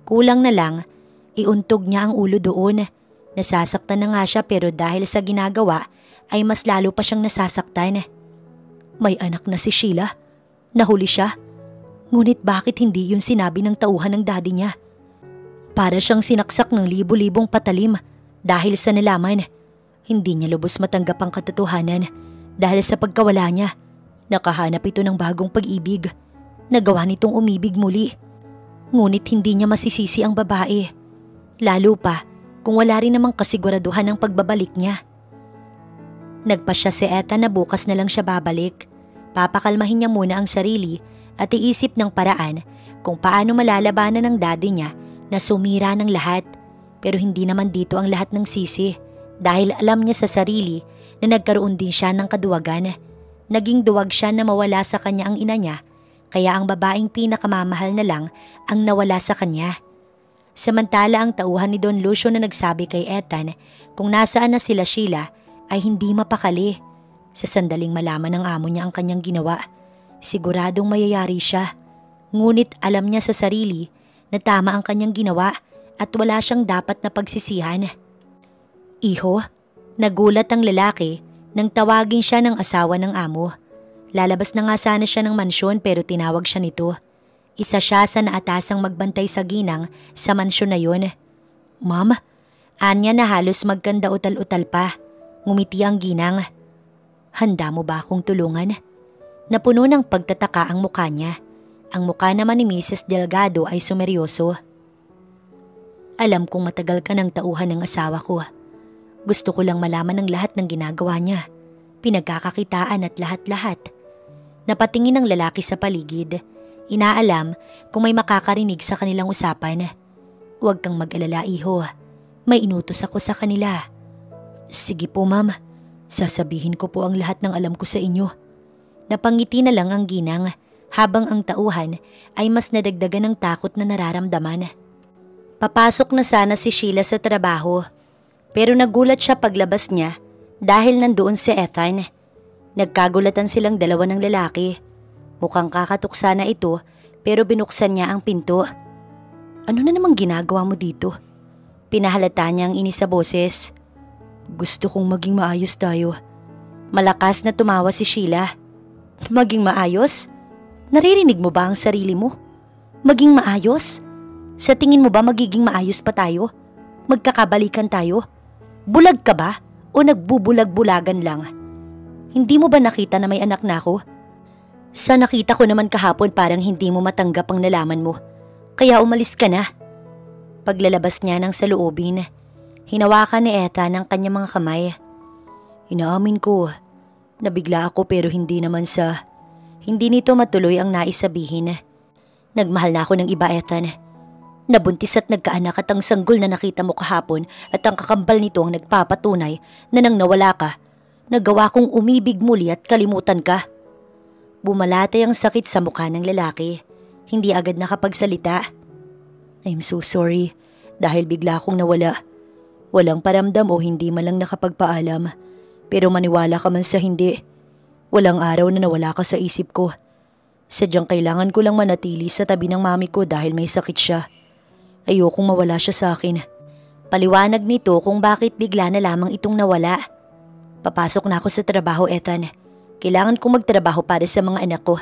Kulang na lang, iuntog niya ang ulo doon. Nasasaktan na nga siya pero dahil sa ginagawa ay mas lalo pa siyang nasasaktan. May anak na si Sheila. Nahuli siya. Ngunit bakit hindi yun sinabi ng tauhan ng daddy niya? Para siyang sinaksak ng libo-libong patalim dahil sa nalaman. Hindi niya lubos matanggap ang katotohanan dahil sa pagkawala niya. Nakahanap ito ng bagong pag-ibig. Nagawa nitong umibig muli. Ngunit hindi niya masisisi ang babae. Lalo pa kung wala rin namang kasiguraduhan ng pagbabalik niya. Nagpasya si Ethan na bukas na lang siya babalik. Papakalmahin niya muna ang sarili at iisip ng paraan kung paano malalabanan ng daddy niya na sumira ng lahat. Pero hindi naman dito ang lahat ng sisi dahil alam niya sa sarili na nagkaroon din siya ng kaduwagan. Naging duwag siya na mawala sa kanya ang ina niya, kaya ang babaeng pinakamamahal na lang ang nawala sa kanya. Samantala ang tauhan ni Don Lucio na nagsabi kay Ethan kung nasaan na sila Sheila ay hindi mapakali. Sa sandaling malaman ng amo niya ang kanyang ginawa, siguradong mayayari siya. Ngunit alam niya sa sarili na tama ang kanyang ginawa at wala siyang dapat na pagsisihan. Iho, nagulat ang lalaki nang tawagin siya ng asawa ng amo. Lalabas na nga sana siya ng mansyon pero tinawag siya nito. Isa siya sa naatasang magbantay sa ginang sa mansyon na yun. Ma'am, anya na halos magkanda utal-utal pa. Ngumiti ang ginang. Handa mo ba akong tulungan? Napuno ng pagtataka ang mukha niya. Ang mukha naman ni Mrs. Delgado ay sumeryoso. Alam kong matagal ka ng tauhan ng asawa ko. Gusto ko lang malaman ng lahat ng ginagawa niya. Pinagkakakitaan at lahat-lahat. Napatingin ang lalaki sa paligid. Inaalam kung may makakarinig sa kanilang usapan. Huwag kang mag-alala, iho. May inutos ako sa kanila. Sige po, ma'am. Sasabihin ko po ang lahat ng alam ko sa inyo. Napangiti na lang ang ginang habang ang tauhan ay mas nadagdagan ng takot na nararamdaman. Papasok na sana si Sheila sa trabaho pero nagulat siya paglabas niya dahil nandoon si Ethan. Nagkagulatan silang dalawa ng lalaki. Mukhang kakatuksa na ito pero binuksan niya ang pinto. Ano na namang ginagawa mo dito? Pinahalata niya ang inis sa boses. Gusto kong maging maayos tayo. Malakas na tumawa si Sheila. Maging maayos? Naririnig mo ba ang sarili mo? Maging maayos? Sa tingin mo ba magiging maayos pa tayo? Magkakabalikan tayo? Bulag ka ba? O nagbubulag-bulagan lang? Hindi mo ba nakita na may anak na ako? Sa nakita ko naman kahapon parang hindi mo matanggap ang nalaman mo. Kaya umalis ka na. Paglalabas niya ng saloobin, hinawakan ni Ethan ang kanyang mga kamay. Inaamin ko, nabigla ako pero hindi naman sa... Hindi nito matuloy ang nais sabihin. Nagmahal na ako ng iba, Ethan. Nabuntis at nagkaanak at ang sanggol na nakita mo kahapon at ang kakambal nito ang nagpapatunay na nang nawala ka, nagawa kong umibig muli at kalimutan ka. Bumalatay ang sakit sa mukha ng lalaki. Hindi agad nakapagsalita. I'm so sorry dahil bigla akong nawala. Walang paramdam o hindi man lang nakapagpaalam. Pero maniwala ka man sa hindi. Walang araw na nawala ka sa isip ko. Sadyang kailangan ko lang manatili sa tabi ng mami ko dahil may sakit siya. Ayokong mawala siya sa akin. Paliwanag nito kung bakit bigla na lamang itong nawala. Papasok na ako sa trabaho, Ethan. Kailangan kong magtrabaho para sa mga anak ko.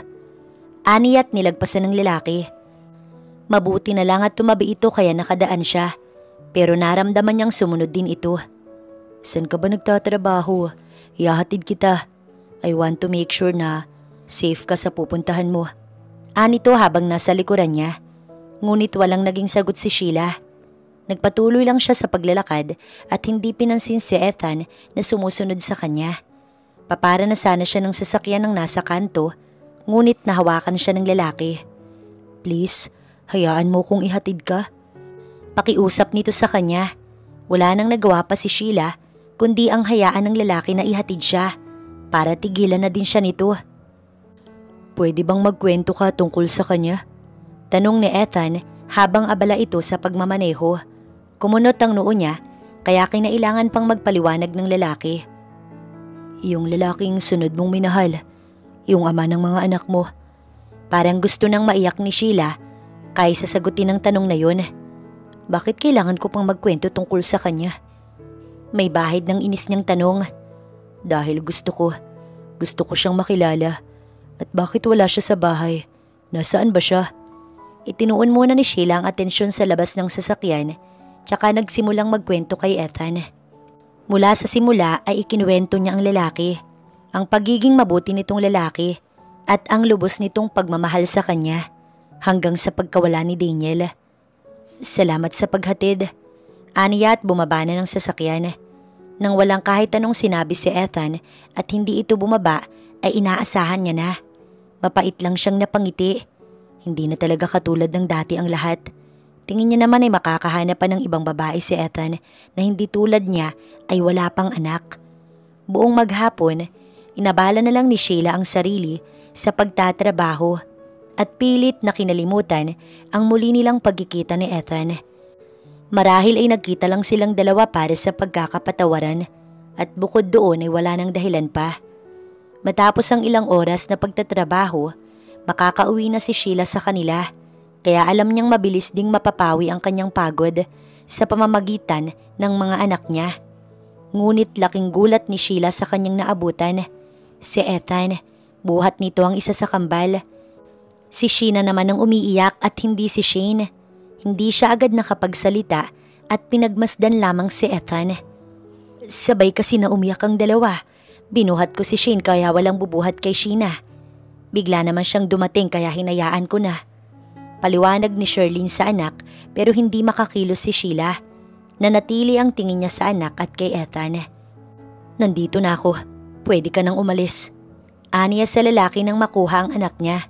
Ani at nilagpasan ng lalaki. Mabuti na lang at tumabi ito kaya nakadaan siya. Pero naramdaman niyang sumunod din ito. Saan ka ba nagtatrabaho? Ihahatid kita. I want to make sure na safe ka sa pupuntahan mo. Anito habang nasa likuran niya. Ngunit walang naging sagot si Sheila. Nagpatuloy lang siya sa paglalakad at hindi pinansin si Ethan na sumusunod sa kanya. Papara na sana siya ng sasakyan ng nasa kanto, ngunit nahawakan siya ng lalaki. Please, hayaan mo kong ihatid ka. Pakiusap nito sa kanya. Wala nang nagawa pa si Sheila, kundi ang hayaan ng lalaki na ihatid siya, para tigilan na din siya nito. Pwede bang magkwento ka tungkol sa kanya? Tanong ni Ethan habang abala ito sa pagmamaneho. Kumunot ang noo niya, kaya kinailangan pang magpaliwanag ng lalaki. Yung lalaking sunod mong minahal, yung ama ng mga anak mo. Parang gusto nang maiyak ni Sheila kaysa sagutin ang tanong na yun. Bakit kailangan ko pang magkwento tungkol sa kanya? May bahid ng inis niyang tanong. Dahil gusto ko siyang makilala. At bakit wala siya sa bahay? Nasaan ba siya? Itinuon muna ni Sheila ang atensyon sa labas ng sasakyan, tsaka nagsimulang magkwento kay Ethan. Mula sa simula ay ikinuwento niya ang lalaki, ang pagiging mabuti nitong lalaki at ang lubos nitong pagmamahal sa kanya hanggang sa pagkawala ni Daniel. Salamat sa paghatid. Aniya at bumaba na ng sasakyan. Nang walang kahit anong sinabi si Ethan at hindi ito bumaba ay inaasahan niya na. Mapait lang siyang napangiti. Hindi na talaga katulad ng dati ang lahat. Tingin niya naman ay makakahanap pa ng ibang babae si Ethan na hindi tulad niya ay wala pang anak. Buong maghapon, inabala na lang ni Sheila ang sarili sa pagtatrabaho at pilit na kinalimutan ang muli nilang pagkikita ni Ethan. Marahil ay nagkita lang silang dalawa para sa pagkakapatawaran at bukod doon ay wala nang dahilan pa. Matapos ang ilang oras na pagtatrabaho, makakauwi na si Sheila sa kanila. Kaya alam niyang mabilis ding mapapawi ang kanyang pagod sa pamamagitan ng mga anak niya. Ngunit laking gulat ni Sheila sa kanyang naabutan. Si Ethan, buhat nito ang isa sa kambal. Si Sheena naman ang umiiyak at hindi si Shane. Hindi siya agad nakapagsalita at pinagmasdan lamang si Ethan. Sabay kasi na umiyak ang dalawa. Binuhat ko si Shane kaya walang bubuhat kay Sheena. Bigla naman siyang dumating kaya hinayaan ko na. Paliwanag ni Sherlyn sa anak pero hindi makakilos si Sheila. Nanatili ang tingin niya sa anak at kay Ethan. Nandito na ako. Pwede ka nang umalis. Aniya sa lalaki nang makuha ang anak niya.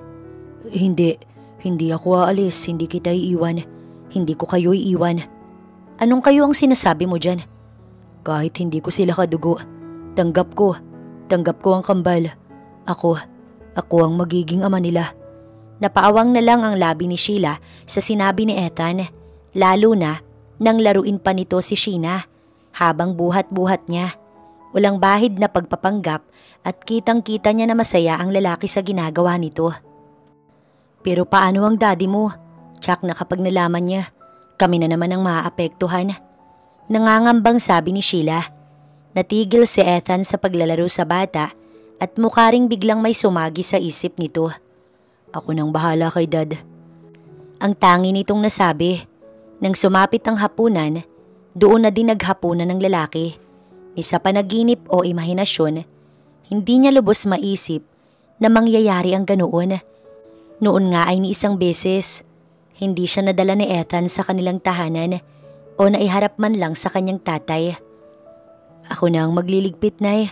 Hindi ako aalis. Hindi kita iiwan. Hindi ko kayo iiwan. Anong kayo ang sinasabi mo dyan? Kahit hindi ko sila kadugo. Tanggap ko ang kambal. Ako ang magiging ama nila. Napaawang na lang ang labi ni Sheila sa sinabi ni Ethan, lalo na nang laruin pa nito si Sheena habang buhat-buhat niya. Walang bahid na pagpapanggap at kitang-kita niya na masaya ang lalaki sa ginagawa nito. Pero paano ang daddy mo? Tsak na kapag nalaman niya, kami na naman ang maaapektuhan. Nangangambang sabi ni Sheila. Natigil si Ethan sa paglalaro sa bata at mukha ring biglang may sumagi sa isip nito. Ako nang bahala kay Dad. Ang tangi nitong nasabi. Nang sumapit ang hapunan, doon na din naghapunan ng lalaki. Ni sa panaginip o imahinasyon, hindi niya lubos maisip na mangyayari ang ganoon. Noon nga ay ni isang beses, hindi siya nadala ni Ethan sa kanilang tahanan o naiharap man lang sa kanyang tatay. Ako na ang magliligpit, Nay.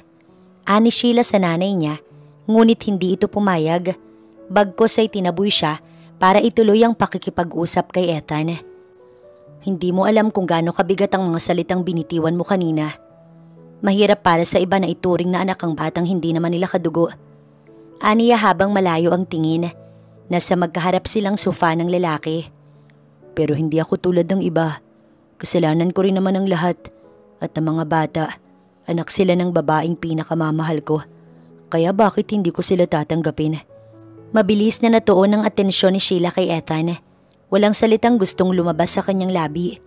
Ani Sheila sa nanay niya, ngunit hindi ito pumayag. Bagkos ay tinaboy siya para ituloy ang pakikipag-usap kay Ethan. Hindi mo alam kung gaano kabigat ang mga salitang binitiwan mo kanina. Mahirap para sa iba na ituring na anak ang batang hindi naman nila kadugo. Aniya habang malayo ang tingin. Nasa magkaharap silang sofa ng lalaki. Pero hindi ako tulad ng iba. Kasalanan ko rin naman ang lahat. At ang mga bata, anak sila ng babaeng pinakamamahal ko. Kaya bakit hindi ko sila tatanggapin? Mabilis na natuon ang atensyon ni Sheila kay Ethan. Walang salitang gustong lumabas sa kanyang labi.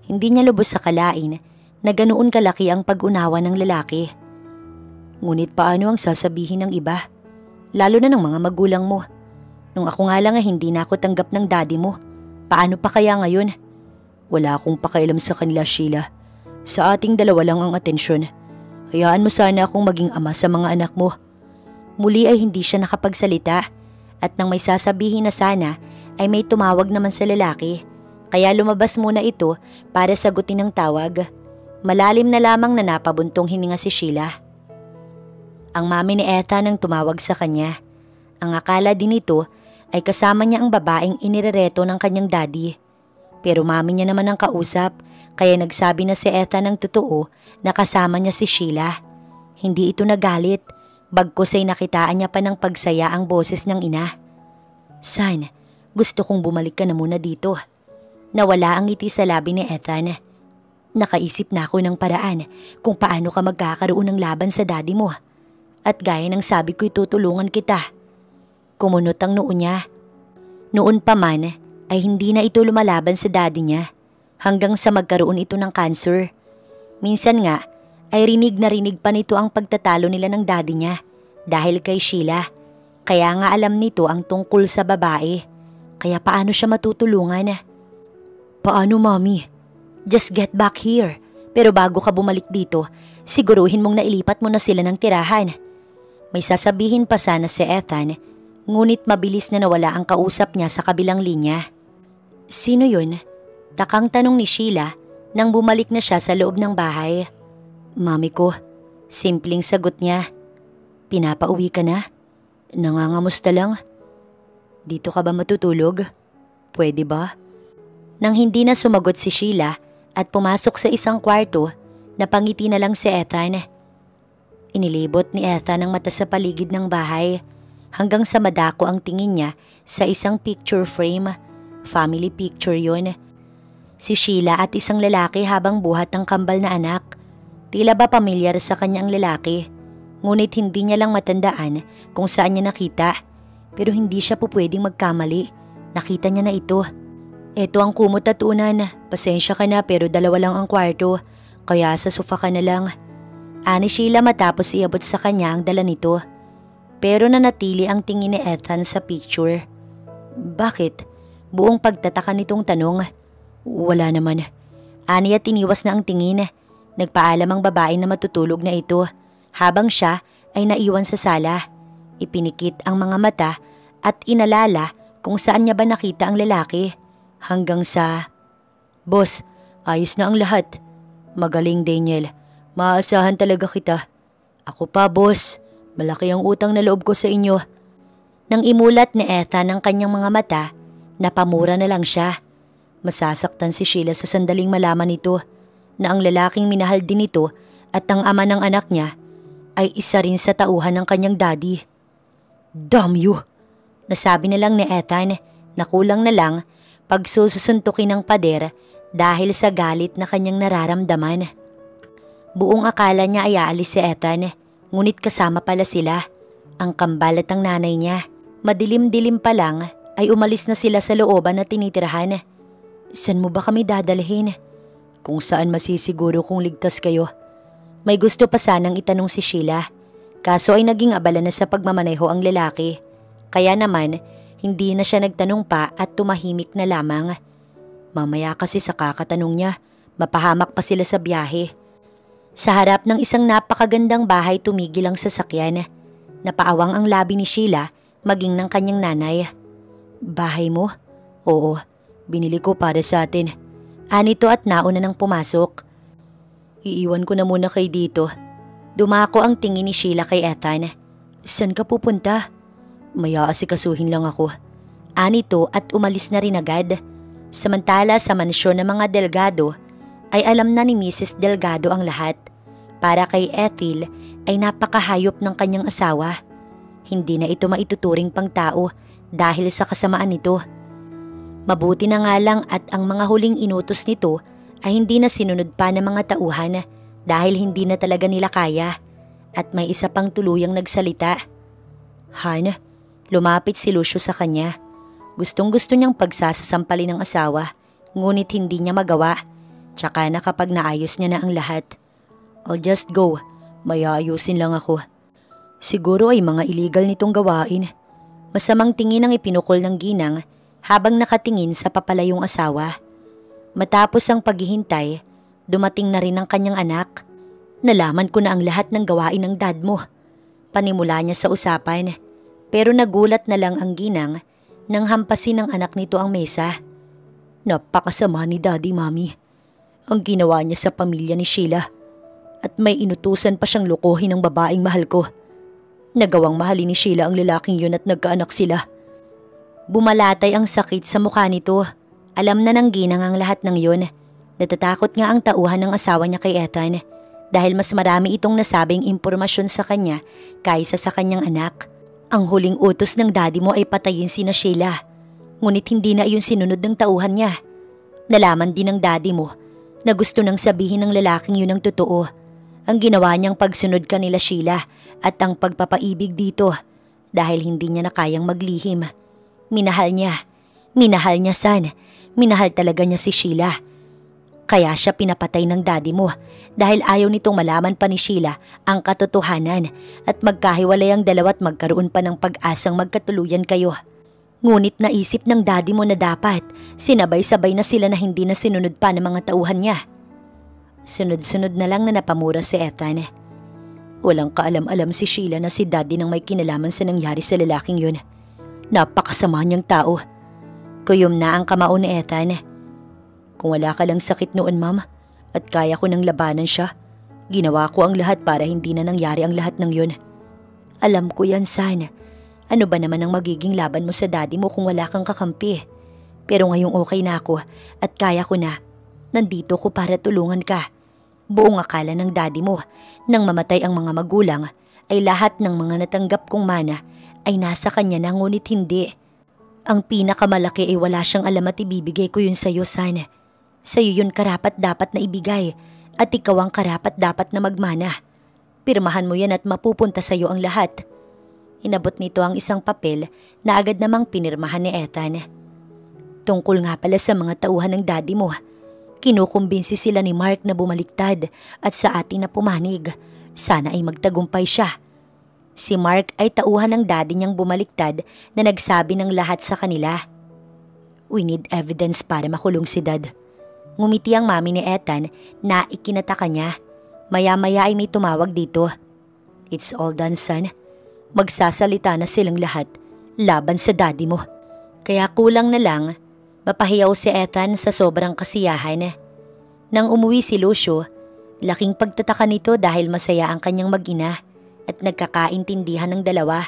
Hindi niya lubos sa kalain na ganoon kalaki ang pag-unawa ng lalaki. Ngunit paano ang sasabihin ng iba? Lalo na ng mga magulang mo. Nung ako nga lang ay hindi na ako tanggap ng daddy mo. Paano pa kaya ngayon? Wala akong pakialam sa kanila, Sheila. Sa ating dalawa lang ang atensyon. Hayaan mo sana akong maging ama sa mga anak mo. Muli ay hindi siya nakapagsalita at nang may sasabihin na sana ay may tumawag naman sa lalaki. Kaya lumabas muna ito para sagutin ang tawag. Malalim na lamang na napabuntong hininga si Sheila. Ang mami ni Ethan ang tumawag sa kanya. Ang akala din nito ay kasama niya ang babaeng inirereto ng kanyang daddy. Pero mami niya naman ang kausap kaya nagsabi na si Ethan ng totoo na kasama niya si Sheila. Hindi ito nagalit, bagkus ay nakitaan niya pa ng pagsaya ang boses ng ina. Son, gusto kong bumalik ka na muna dito. Nawala ang ngiti sa labi ni Ethan. Nakaisip na ako ng paraan kung paano ka magkakaroon ng laban sa daddy mo. At gaya ng sabi ko'y tutulungan kita. Kumunot ang noo niya. Noon pa man ay hindi na ito lumalaban sa daddy niya hanggang sa magkaroon ito ng cancer. Minsan nga ay rinig na rinig pa nito ang pagtatalo nila ng daddy niya dahil kay Sheila. Kaya nga alam nito ang tungkol sa babae. Kaya paano siya matutulungan? Paano, Mommy? Just get back here. Pero bago ka bumalik dito, siguruhin mong nailipat mo na sila ng tirahan. May sasabihin pa sana si Ethan, ngunit mabilis na nawala ang kausap niya sa kabilang linya. Sino yun? Takang tanong ni Sheila nang bumalik na siya sa loob ng bahay. Mami ko, simpleng sagot niya. Pinapauwi ka na? Nangangamusta lang? Dito ka ba matutulog? Pwede ba? Nang hindi na sumagot si Sheila at pumasok sa isang kwarto, napangiti na lang si Ethan. Inilibot ni Ethan ang mata sa paligid ng bahay hanggang sa madako ang tingin niya sa isang picture frame. Family picture yun. Si Sheila at isang lalaki habang buhat ng kambal na anak. Tila ba pamilyar sa kanya ang lalaki. Ngunit hindi niya lang matandaan kung saan niya nakita. Pero hindi siya po pwedeng magkamali. Nakita niya na ito. Ito ang kumot at unan. Pasensya ka na pero dalawa lang ang kwarto. Kaya sa sofa ka na lang. Ani Sheila matapos iabot sa kanya ang dala nito. Pero nanatili ang tingin ni Ethan sa picture. Bakit? Buong pagtataka nitong tanong. Wala naman. Ani at tiniwas na ang tingin. Nagpaalam ang babae na matutulog na ito. Habang siya ay naiwan sa sala. Ipinikit ang mga mata at inalala kung saan niya ba nakita ang lalaki. Hanggang sa, Boss, ayos na ang lahat. Magaling, Daniel. Maaasahan talaga kita. Ako pa, boss. Malaki ang utang na loob ko sa inyo. Nang imulat ni Ethan ang kanyang mga mata, napamura na lang siya. Masasaktan si Sheila sa sandaling malaman nito na ang lalaking minahal din nito at ang ama ng anak niya ay isa rin sa tauhan ng kanyang daddy. Damn you! Nasabi na lang ni Ethan na kulang na lang pagsusuntukin ng pader dahil sa galit na kanyang nararamdaman. Buong akala niya ay aalis si Ethan, ngunit kasama pala sila, ang kambal at ang nanay niya. Madilim-dilim pa lang ay umalis na sila sa looban na tinitirahan. San mo ba kami dadalhin? Kung saan masisiguro kung ligtas kayo. May gusto pa sanang itanong si Sheila, kaso ay naging abala na sa pagmamaneho ang lalaki. Kaya naman, hindi na siya nagtanong pa at tumahimik na lamang. Mamaya kasi sa kakatanong niya, mapahamak pa sila sa biyahe. Sa harap ng isang napakagandang bahay tumigil ang sasakyan. Napaawang ang labi ni Sheila maging ng kanyang nanay. Bahay mo? Oo, binili ko para sa atin. Anito at nauna nang pumasok. Iiwan ko na muna kay dito. Dumako ang tingin ni Sheila kay Ethan. Saan ka pupunta? May aasikasuhin lang ako. Anito at umalis na rin agad. Samantala sa mansyon ng mga Delgado ay alam na ni Mrs. Delgado ang lahat. Para kay Ethel ay napakahayop ng kanyang asawa. Hindi na ito maituturing pang tao dahil sa kasamaan nito. Mabuti na nga lang at ang mga huling inutos nito ay hindi na sinunod pa ng mga tauhan dahil hindi na talaga nila kaya. At may isa pang tuluyang nagsalita. Han, lumapit si Lucio sa kanya. Gustong-gusto niyang pagsasasampalin ng asawa, ngunit hindi niya magawa. Tsaka na kapag naayos niya na ang lahat. I'll just go. May aayusin lang ako. Siguro ay mga illegal nitong gawain. Masamang tingin ang ipinukol ng ginang habang nakatingin sa papalayong asawa. Matapos ang paghihintay, dumating na rin ang kanyang anak. Nalaman ko na ang lahat ng gawain ng dad mo. Panimula niya sa usapan, pero nagulat na lang ang ginang nang hampasin ng anak nito ang mesa. Napakasama ni Daddy, Mami. Ang ginawa niya sa pamilya ni Sheila. At may inutusan pa siyang lokohin ng babaeng mahal ko. Nagawang mahalin ni Sheila ang lalaking yun at nagkaanak sila. Bumalatay ang sakit sa mukha nito. Alam na ng ginang ang lahat ng yun. Natatakot nga ang tauhan ng asawa niya kay Ethan dahil mas marami itong nasabing impormasyon sa kanya kaysa sa kanyang anak. Ang huling utos ng daddy mo ay patayin sina Sheila. Ngunit hindi na iyon sinunod ng tauhan niya. Nalaman din ng daddy mo na gusto nang sabihin ng lalaking yun ang totoo. Ang ginawa niyang pagsunod kanila Sheila at ang pagpapaibig dito dahil hindi niya na kayang maglihim. Minahal niya. Minahal niya San. Minahal talaga niya si Sheila. Kaya siya pinapatay ng daddy mo dahil ayaw nitong malaman pa ni Sheila ang katotohanan at magkahiwalay ang dalawa at magkaroon pa ng pag-asang magkatuluyan kayo. Ngunit naisip ng daddy mo na dapat sinabay-sabay na sila na hindi na sinunod pa ng mga tauhan niya. Sunod-sunod na lang na napamura si Ethan. Walang kaalam-alam si Sheila na si daddy nang may kinalaman sa nangyari sa lalaking yun. Napakasama niyang tao. Kuyom na ang kamao ni Ethan. Kung wala ka lang sakit noon, ma'am, at kaya ko nang labanan siya, ginawa ko ang lahat para hindi na nangyari ang lahat ng yun. Alam ko yan, San. Ano ba naman ang magiging laban mo sa daddy mo kung wala kang kakampi? Pero ngayong okay na ako at kaya ko na. Nandito ko para tulungan ka. Buong akala ng daddy mo nang mamatay ang mga magulang ay lahat ng mga natanggap kong mana ay nasa kanya na, ngunit hindi. Ang pinakamalaki ay wala siyang alam at ibibigay ko yun sa'yo, San. Sa'yo yun karapat dapat na ibigay at ikaw ang karapat dapat na magmana. Pirmahan mo yan at mapupunta sa'yo ang lahat. Inabot nito ang isang papel na agad namang pinirmahan ni Ethan. Tungkol nga pala sa mga tauhan ng daddy mo. Kinukumbinsi sila ni Mark na bumaliktad at sa atin na pumanig. Sana ay magtagumpay siya. Si Mark ay tauhan ng daddy niyang bumaliktad na nagsabi ng lahat sa kanila. We need evidence para makulong si Dad. Ngumiti ang mami ni Ethan na ikinataka niya. Maya-maya ay may tumawag dito. It's all done, son. Magsasalita na silang lahat laban sa daddy mo. Kaya kulang na lang mapahiyaw si Ethan sa sobrang kasiyahan. Nang umuwi si Lucio, laking pagtataka nito dahil masaya ang kanyang mag-ina at nagkakaintindihan ng dalawa.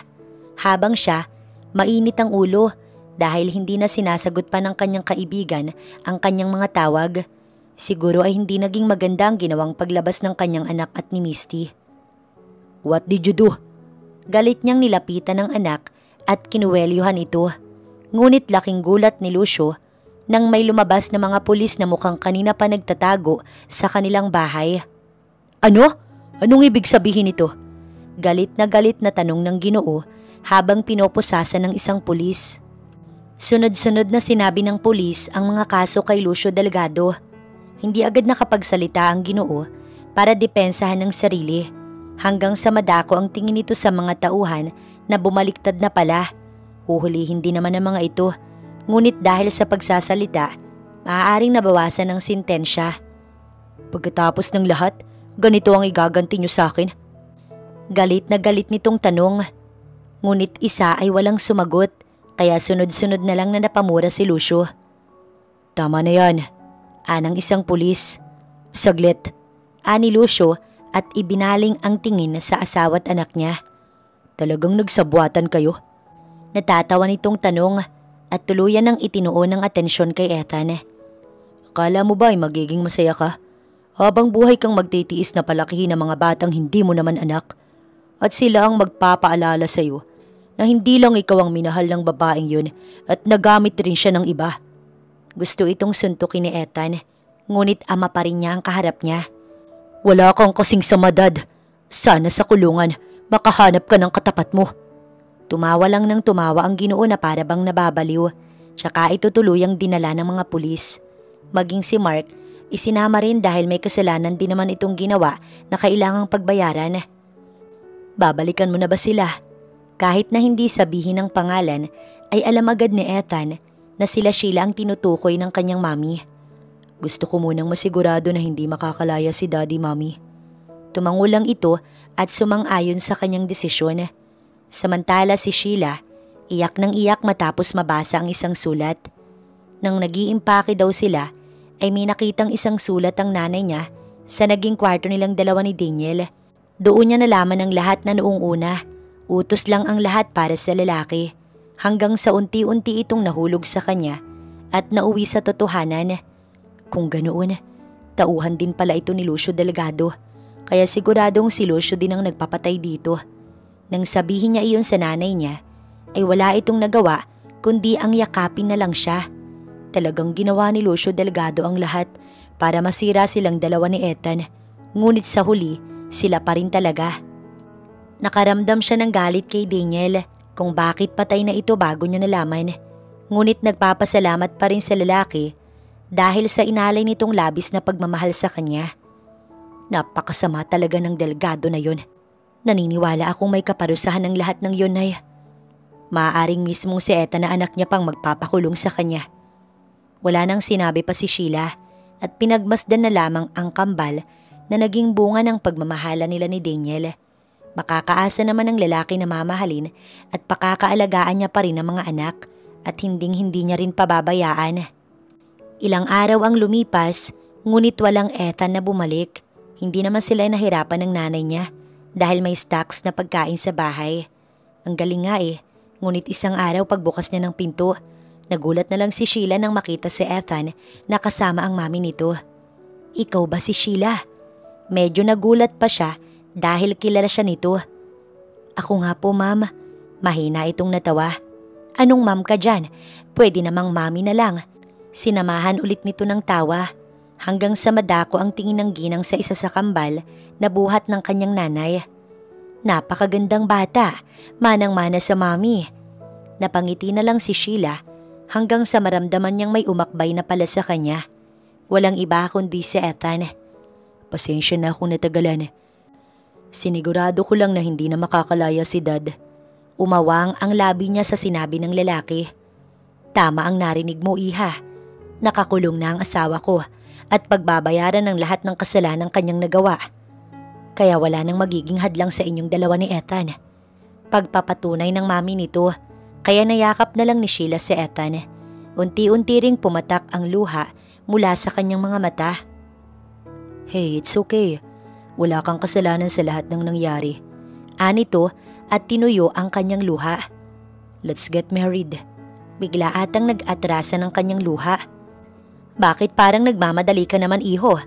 Habang siya, mainit ang ulo dahil hindi na sinasagot pa ng kanyang kaibigan ang kanyang mga tawag. Siguro ay hindi naging maganda ang ginawang paglabas ng kanyang anak at ni Misty. What did you do? Galit niyang nilapitan ng anak at kinuwelyuhan ito. Ngunit laking gulat ni Lucio nang may lumabas na mga pulis na mukhang kanina pa nagtatago sa kanilang bahay. Ano? Anong ibig sabihin ito? Galit na tanong ng Ginoo habang pinoposasan ng isang pulis. Sunod-sunod na sinabi ng pulis ang mga kaso kay Lucio Delgado. Hindi agad nakapagsalita ang Ginoo para depensahan ng sarili hanggang sa madako ang tingin nito sa mga tauhan na bumaliktad na pala. Huhulihin din naman ang mga ito, ngunit dahil sa pagsasalita, maaaring nabawasan ng sintensya. Pagkatapos ng lahat, ganito ang igaganti niyo sa akin? Galit na galit nitong tanong, ngunit isa ay walang sumagot kaya sunod-sunod na lang na napamura si Lucio. Tama na yan, anang isang pulis. Saglit, ani Lucio at ibinaling ang tingin sa asawa at anak niya. Talagang nagsabwatan kayo? Natatawa nitong tanong at tuluyan ng itinuon ng atensyon kay Ethan. Akala mo ba ay magiging masaya ka? Habang buhay kang magtitiis na palakihin ng mga batang hindi mo naman anak. At sila ang magpapaalala sa iyo na hindi lang ikaw ang minahal ng babaeng yun at nagamit rin siya ng iba. Gusto itong suntukin ni Ethan, ngunit ama pa rin niya ang kaharap niya. Wala kang kasing sama, Dad. Sana sa kulungan makahanap ka ng katapat mo. Tumawa lang ng tumawa ang Ginoo na para bang nababaliw. Tsaka ito tuluyang dinala ng mga pulis. Maging si Mark Isinama rin dahil may kasalanan din naman itong ginawa na kailangang pagbayaran. Babalikan mo na ba sila? Kahit na hindi sabihin ng pangalan, ay alam agad ni Ethan na sila Sheila ang tinutukoy ng kanyang mami. Gusto ko munang masigurado na hindi makakalaya si Daddy, Mami. Tumango lang ito at sumang-ayon sa kanyang desisyon. Samantala si Sheila, iyak ng iyak matapos mabasa ang isang sulat. Nang nag-iimpake daw sila, ay may nakitang isang sulat ang nanay niya sa naging kwarto nilang dalawa ni Daniel. Doon niya nalaman ang lahat na noong una. Utos lang ang lahat para sa lalaki. Hanggang sa unti-unti itong nahulog sa kanya at nauwi sa totohanan. Kung ganoon, tauhan din pala ito ni Lucio Delgado. Kaya siguradong si Lucio din ang nagpapatay dito. Nang sabihin niya iyon sa nanay niya, ay wala itong nagawa kundi ang yakapin na lang siya. Talagang ginawa ni Lucio Delgado ang lahat para masira silang dalawa ni Ethan. Ngunit sa huli, sila pa rin talaga. Nakaramdam siya ng galit kay Daniel kung bakit patay na ito bago niya nalaman. Ngunit nagpapasalamat pa rin sa lalaki dahil sa inalay nitong labis na pagmamahal sa kanya. Napakasama talaga ng Delgado na yun. Naniniwala akong may kaparusahan ng lahat ng yun, Nay. Maaaring mismong si Ethan na anak niya pang magpapakulong sa kanya. Wala nang sinabi pa si Sheila at pinagmasdan na lamang ang kambal na naging bunga ng pagmamahala nila ni Daniel. Makakaasa naman ng lalaki na mamahalin at pakakaalagaan niya pa rin ang mga anak at hinding-hindi niya rin pababayaan. Ilang araw ang lumipas, ngunit walang Ethan na bumalik. Hindi naman sila nahirapan ng nanay niya dahil may stocks na pagkain sa bahay. Ang galing nga ngunit isang araw pagbukas niya ng pinto, nagulat na lang si Sheila nang makita si Ethan na kasama ang mami nito. Ikaw ba si Sheila? Medyo nagulat pa siya dahil kilala siya nito. Ako nga po, ma'am. Mahina itong natawa. Anong ma'am ka dyan? Pwede namang mami na lang. Sinamahan ulit nito ng tawa hanggang sa madako ang tingin ng ginang sa isa sa kambal na buhat ng kanyang nanay. Napakagandang bata, manang-mana sa mami. Napangiti na lang si Sheila hanggang sa maramdaman niyang may umakbay na pala sa kanya. Walang iba kundi si Ethan. Pasensya na kung natagalan. Sinigurado ko lang na hindi na makakalaya si Dad. Umawang ang labi niya sa sinabi ng lalaki. Tama ang narinig mo, iha. Nakakulong na ang asawa ko at pagbabayaran ng lahat ng kasalanan kanyang nagawa. Kaya wala nang magiging hadlang sa inyong dalawa ni Ethan. Pagpapatunay ng mami nito, kaya nayakap na lang ni Sheila si Ethan. Unti-unti ring pumatak ang luha mula sa kanyang mga mata. Hey, it's okay. Wala kang kasalanan sa lahat ng nangyari. Anito at tinuyo ang kanyang luha. Let's get married. Bigla atang nag-atrasa ng kanyang luha. Bakit parang nagmamadali ka naman, iho?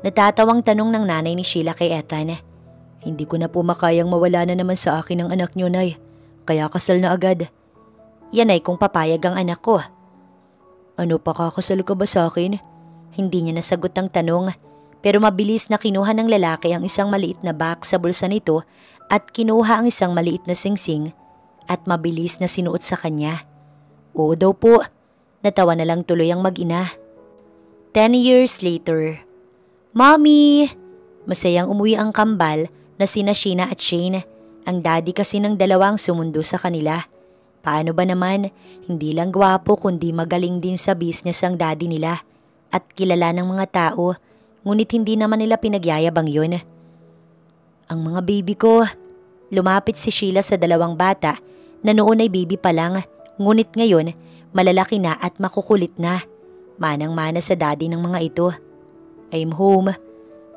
Natatawang tanong ng nanay ni Sheila kay Ethan. Hindi ko na po makayang mawala na naman sa akin ang anak niyo, Nay. Kaya kasal na agad. Yan ay kung papayag ang anak ko. Ano, pakakasal ka ba sa akin? Hindi niya nasagot ang tanong. Pero mabilis na kinuha ng lalaki ang isang maliit na box sa bulsa nito at kinuha ang isang maliit na singsing at mabilis na sinuot sa kanya. Oo daw po. Natawa na lang tuloy ang mag-ina. 10 years later. Mommy! Masayang umuwi ang kambal na sina Sheena at Shane. Ang daddy kasi ng dalawang sumundo sa kanila. Paano ba naman, hindi lang gwapo kundi magaling din sa business ang daddy nila at kilala ng mga tao. Ngunit hindi naman nila pinagyayabang yun. Ang mga baby ko. Lumapit si Sheila sa dalawang bata na noon ay baby pa lang. Ngunit ngayon, malalaki na at makukulit na. Manang-mana sa daddy ng mga ito. I'm home.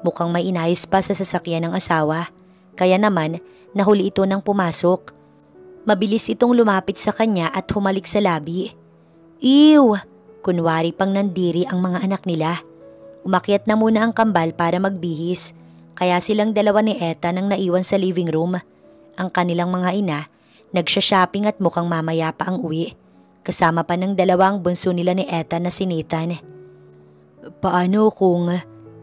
Mukhang may inayos pa sa sasakyan ng asawa. Kaya naman, nahuli ito nang pumasok. Mabilis itong lumapit sa kanya at humalik sa labi. Ew! Kunwari pang nandiri ang mga anak nila. Umakyat na muna ang kambal para magbihis, kaya silang dalawa ni Ethan ang naiwan sa living room. Ang kanilang mga ina, nagsha-shopping at mukhang mamaya pa ang uwi. Kasama pa ng dalawang bunso nila ni Ethan na si Nathan. Paano kung...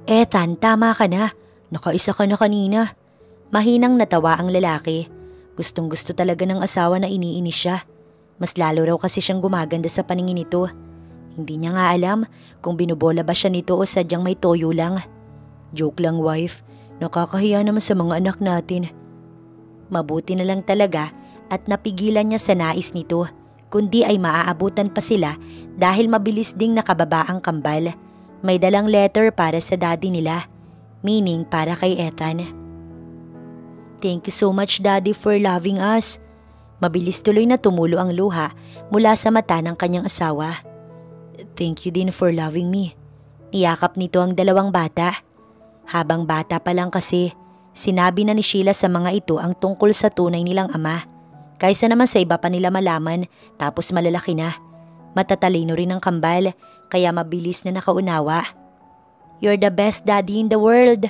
Ethan, tama ka na. Nakaisa ka na kanina. Mahinang natawa ang lalaki. Gustong-gusto talaga ng asawa na iniinis siya. Mas lalo raw kasi siyang gumaganda sa paningin nito. Hindi niya nga alam kung binubola ba siya nito o sadyang may toyo lang. Joke lang, wife. Nakakahiya naman sa mga anak natin. Mabuti na lang talaga at napigilan niya sa nais nito, kundi ay maaabutan pa sila dahil mabilis ding nakababa ang kambal. May dalang letter para sa daddy nila, meaning para kay Ethan. Thank you so much, Daddy, for loving us. Mabilis tuloy na tumulo ang luha mula sa mata ng kanyang asawa. Thank you din for loving me. Niyakap nito ang dalawang bata. Habang bata pa lang kasi, sinabi na ni Sheila sa mga ito ang tungkol sa tunay nilang ama. Kaysa naman sa iba pa nila malaman tapos malalaki na. Matatalino rin ang kambal kaya mabilis na nakaunawa. You're the best daddy in the world.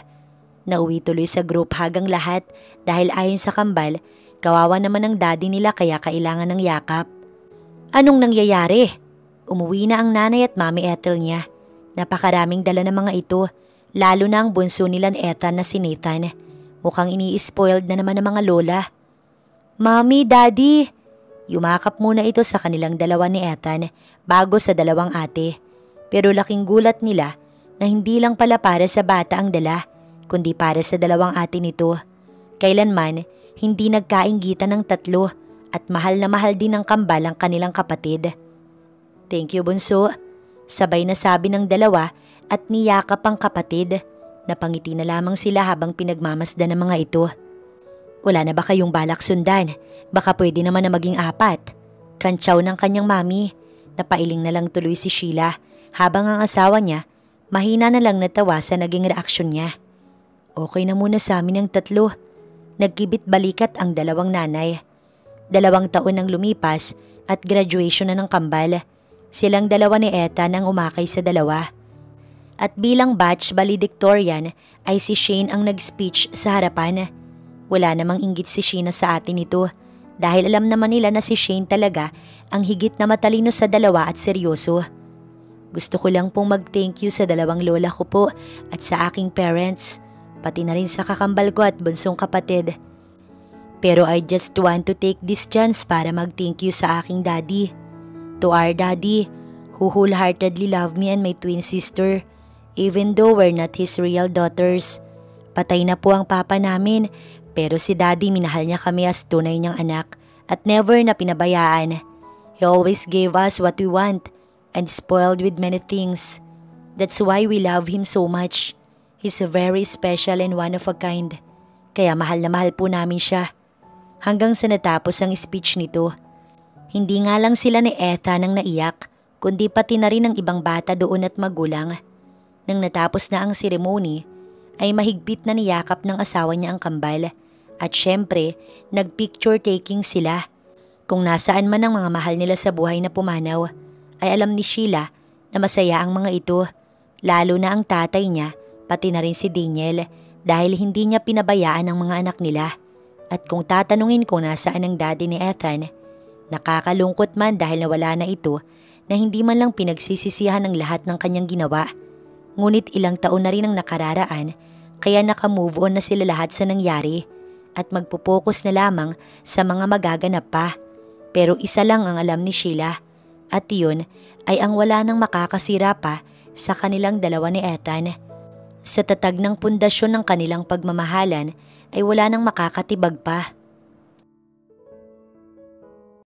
Nauwi tuloy sa group hagang lahat dahil ayon sa kambal, kawawa naman ang daddy nila kaya kailangan ng yakap. Anong nangyayari? Umuwi na ang nanay at mami Ethel niya. Napakaraming dala ng mga ito, lalo na ang bunso nilang Ethan na si Nathan. Mukhang ini-spoiled na naman ng mga lola. Mami, Daddy! Yumakap muna ito sa kanilang dalawa ni Ethan bago sa dalawang ate. Pero laking gulat nila na hindi lang pala para sa bata ang dala, kundi para sa dalawang ate nito. Kailanman, hindi nagkainggitan ng tatlo at mahal na mahal din ng kambal ang kanilang kapatid. Thank you, bunso. Sabay na sabi ng dalawa at niyakap ang kapatid. Napangiti na lamang sila habang pinagmamasdan ng mga ito. Wala na ba kayong balak sundan? Baka pwede naman na maging 4. Kantsaw ng kanyang mami. Napailing na lang tuloy si Sheila habang ang asawa niya mahina na lang natawa sa naging reaksyon niya. Okay na muna sa amin ang 3. Nagkibit balikat ang dalawang nanay. 2 taon nang lumipas at graduation na ng kambal. Silang dalawa ni Ethan ang umakay sa 2. At bilang batch valedictorian ay si Shane ang nag-speech sa harapan. Wala namang inggit si Sheena sa atin ito dahil alam naman nila na si Shane talaga ang higit na matalino sa 2 at seryoso. Gusto ko lang pong mag-thank you sa 2 lola ko po at sa aking parents, pati na rin sa kakambal ko at bunsong kapatid. Pero I just want to take this chance para mag-thank you sa aking daddy. To our daddy, who wholeheartedly love me and my twin sister, even though we're not his real daughters. Patay na po ang papa namin, pero si daddy minahal niya kami as tunay niyang anak at never na pinabayaan. He always gave us what we want and spoiled with many things. That's why we love him so much. He's very special and one of a kind. Kaya mahal na mahal po namin siya. Hanggang sa natapos ang speech nito. Hindi nga lang sila ni Ethan ang naiyak, kundi pati na rin ang ibang bata doon at magulang. Nang natapos na ang seremony, ay mahigpit na niyakap ng asawa niya ang kambal. At syempre, nagpicture taking sila. Kung nasaan man ang mga mahal nila sa buhay na pumanaw, ay alam ni Sheila na masaya ang mga ito. Lalo na ang tatay niya, pati na rin si Daniel, dahil hindi niya pinabayaan ang mga anak nila. At kung tatanungin kung nasaan ang daddy ni Ethan, nakakalungkot man dahil nawala na ito na hindi man lang pinagsisisihan ng lahat ng kanyang ginawa. Ngunit ilang taon na rin ang nakararaan kaya nakamove on na sila lahat sa nangyari at magpupokus na lamang sa mga magaganap pa. Pero isa lang ang alam ni Sheila at yun ay ang wala nang makakasira pa sa kanilang dalawa ni Ethan. Sa tatag ng pundasyon ng kanilang pagmamahalan ay wala nang makakatibag pa.